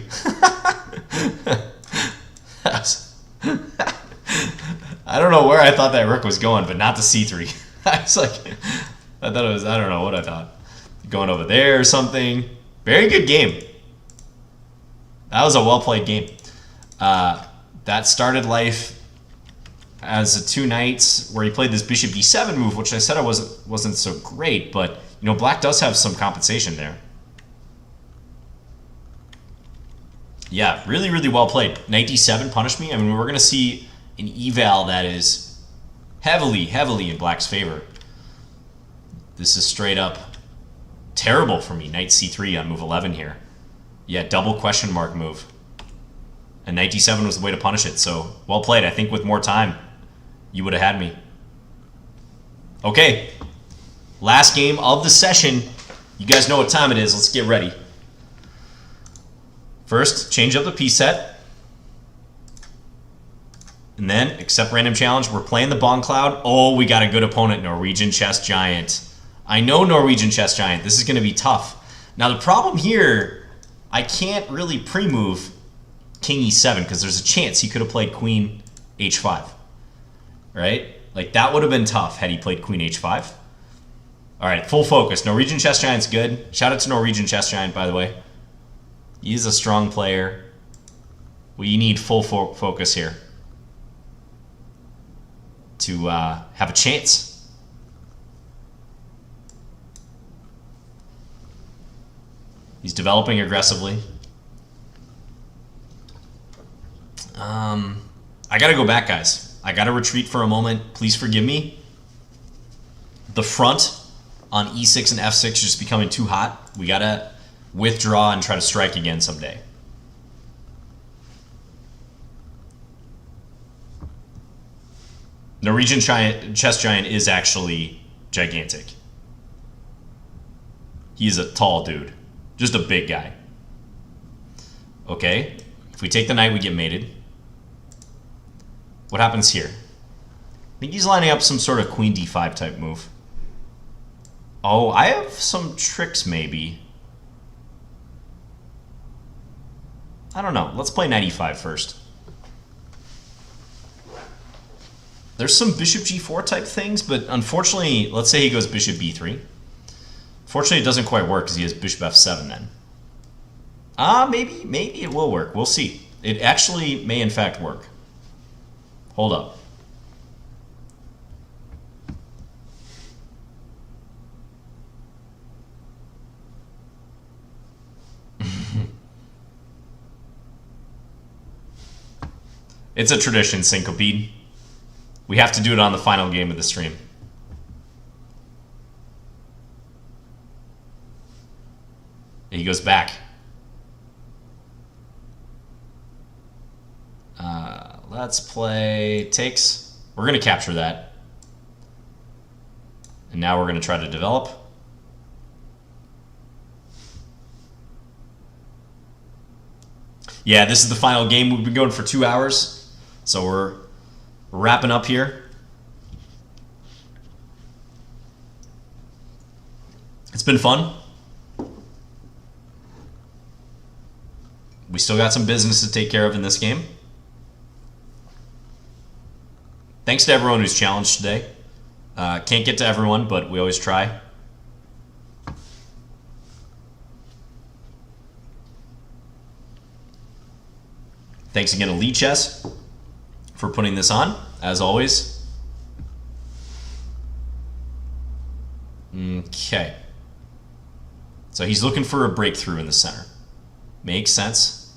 I don't know where I thought that rook was going, but not to c3. I was like, I thought it was, I don't know what I thought. Going over there or something. Very good game. That was a well-played game. That started life as a 2 knights where he played this bishop b7 move, which I said I wasn't so great, but you know, black does have some compensation there. Yeah, really, really well played. Knight d7 punished me. I mean, we're going to see an eval that is heavily, heavily in black's favor. This is straight up terrible for me. Knight c3 on move 11 here. Yeah, double question mark move. And knight d7 was the way to punish it, so well played. I think with more time, you would have had me. Okay, last game of the session. You guys know what time it is. Let's get ready. First, change up the piece set. And then, accept random challenge. We're playing the Bongcloud. Oh, we got a good opponent, Norwegian Chess Giant. I know Norwegian Chess Giant. This is going to be tough. Now, the problem here, I can't really pre-move king e7, because there's a chance he could have played queen h5, right? Like, that would have been tough had he played queen h5. All right, full focus. Norwegian Chess Giant's good. Shout out to Norwegian Chess Giant, by the way. He's a strong player. We need full focus here to have a chance. He's developing aggressively. I gotta go back, guys. I gotta retreat for a moment. Please forgive me. The front on e6 and f6 is just becoming too hot. We gotta withdraw and try to strike again someday. Norwegian Chess Giant is actually gigantic. He's a tall dude. Just a big guy. Okay. If we take the knight, we get mated. What happens here? I think he's lining up some sort of queen d5 type move. Oh, I have some tricks, maybe. I don't know. Let's play knight e5 first. There's some bishop g4 type things, but unfortunately, let's say he goes bishop b3. Fortunately, it doesn't quite work because he has bishop f7 then. Maybe it will work. We'll see. It actually may in fact work. Hold up. It's a tradition, Syncopede. We have to do it on the final game of the stream. He goes back. Let's play takes. We're going to capture that. And now we're going to try to develop. Yeah, this is the final game. We've been going for 2 hours. So we're wrapping up here. It's been fun. We still got some business to take care of in this game. Thanks to everyone who's challenged today. Can't get to everyone, but we always try. Thanks again to Lichess for putting this on, as always. Okay. So he's looking for a breakthrough in the center. Makes sense.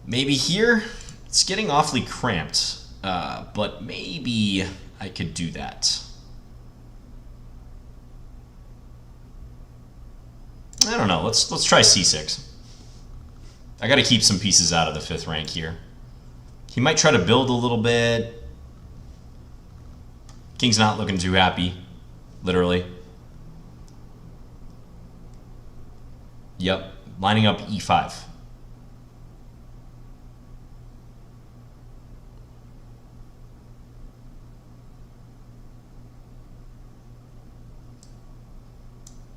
Maybe here. It's getting awfully cramped, but maybe I could do that. I don't know. Let's try c6. I got to keep some pieces out of the 5th rank here. He might try to build a little bit. King's not looking too happy, literally. Yep, lining up e5.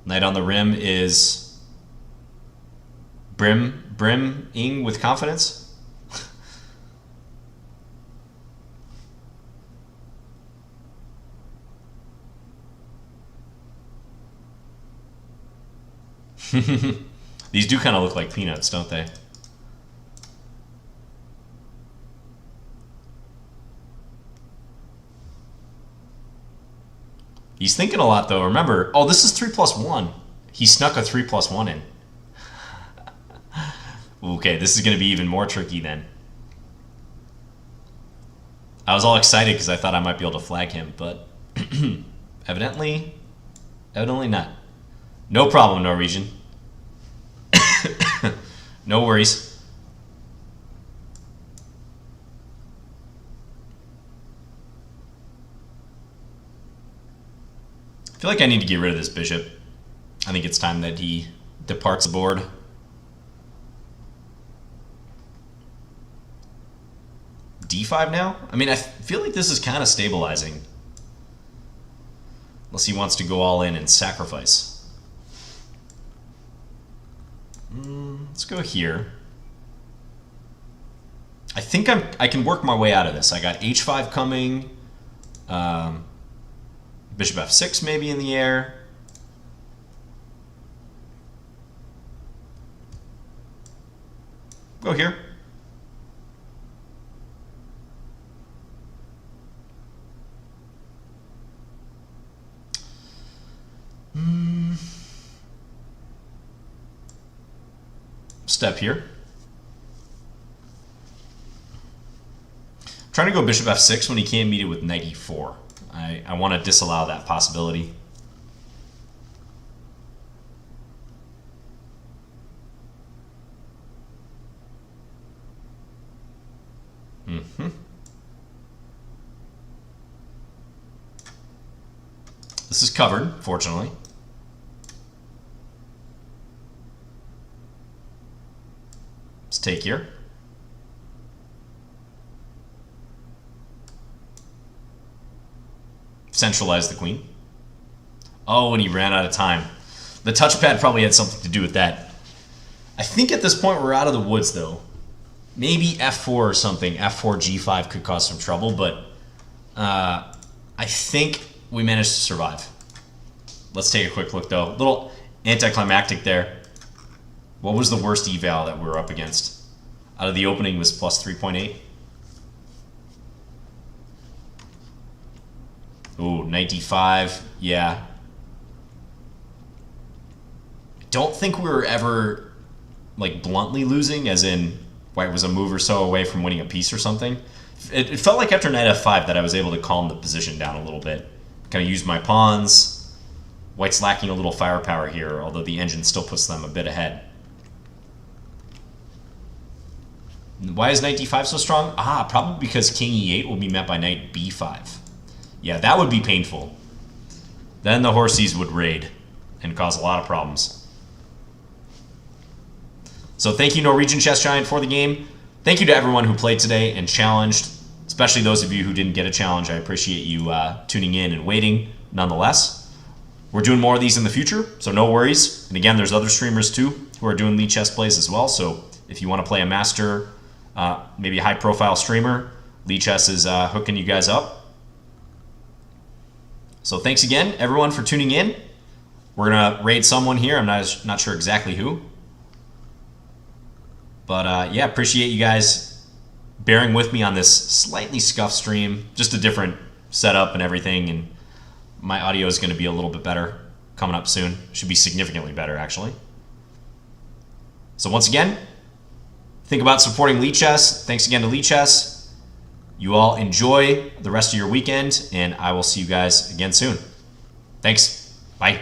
Knight on the rim is brimming with confidence. These do kind of look like peanuts, don't they? He's thinking a lot, though. Remember, oh, this is 3+1. He snuck a 3+1 in. Okay, this is going to be even more tricky then. I was all excited because I thought I might be able to flag him, but evidently not. No problem, Norwegian. No worries. I feel like I need to get rid of this bishop. I think it's time that he departs the board. D5 now? I mean, I feel like this is kind of stabilizing. Unless he wants to go all in and sacrifice. Let's go here. I think I can work my way out of this. I got h5 coming. Bishop f6 maybe in the air. Go here. Step here. Trying to go bishop f6 when he can't meet it with knight e4. I want to disallow that possibility. This is covered, fortunately. Let's take here. Centralize the queen. Oh, and he ran out of time. The touchpad probably had something to do with that. I think at this point we're out of the woods, though. Maybe f4 or something. f4, g5 could cause some trouble, but I think we managed to survive. Let's take a quick look, though. A little anticlimactic there. What was the worst eval that we were up against? Out of the opening was plus 3.8. Ooh, knight d5. Yeah. I don't think we were ever, like, bluntly losing, as in white was a move or so away from winning a piece or something. It felt like after knight f5 that I was able to calm the position down a little bit. Kind of used my pawns. White's lacking a little firepower here, although the engine still puts them a bit ahead. Why is knight d5 so strong? Ah, probably because king e8 will be met by knight b5. Yeah, that would be painful. Then the horsies would raid and cause a lot of problems. So thank you, Norwegian Chess Giant, for the game. Thank you to everyone who played today and challenged, especially those of you who didn't get a challenge. I appreciate you tuning in and waiting nonetheless. We're doing more of these in the future, so no worries. And again, there's other streamers too who are doing Lichess plays as well. So if you want to play a master, maybe a high-profile streamer, Lichess is hooking you guys up. So thanks again, everyone, for tuning in. We're going to raid someone here. I'm not sure exactly who. But yeah, appreciate you guys bearing with me on this slightly scuffed stream. Just a different setup and everything. And my audio is going to be a little bit better coming up soon. Should be significantly better, actually. So once again, think about supporting Lichess. Thanks again to Lichess. You all enjoy the rest of your weekend, and I will see you guys again soon. Thanks. Bye.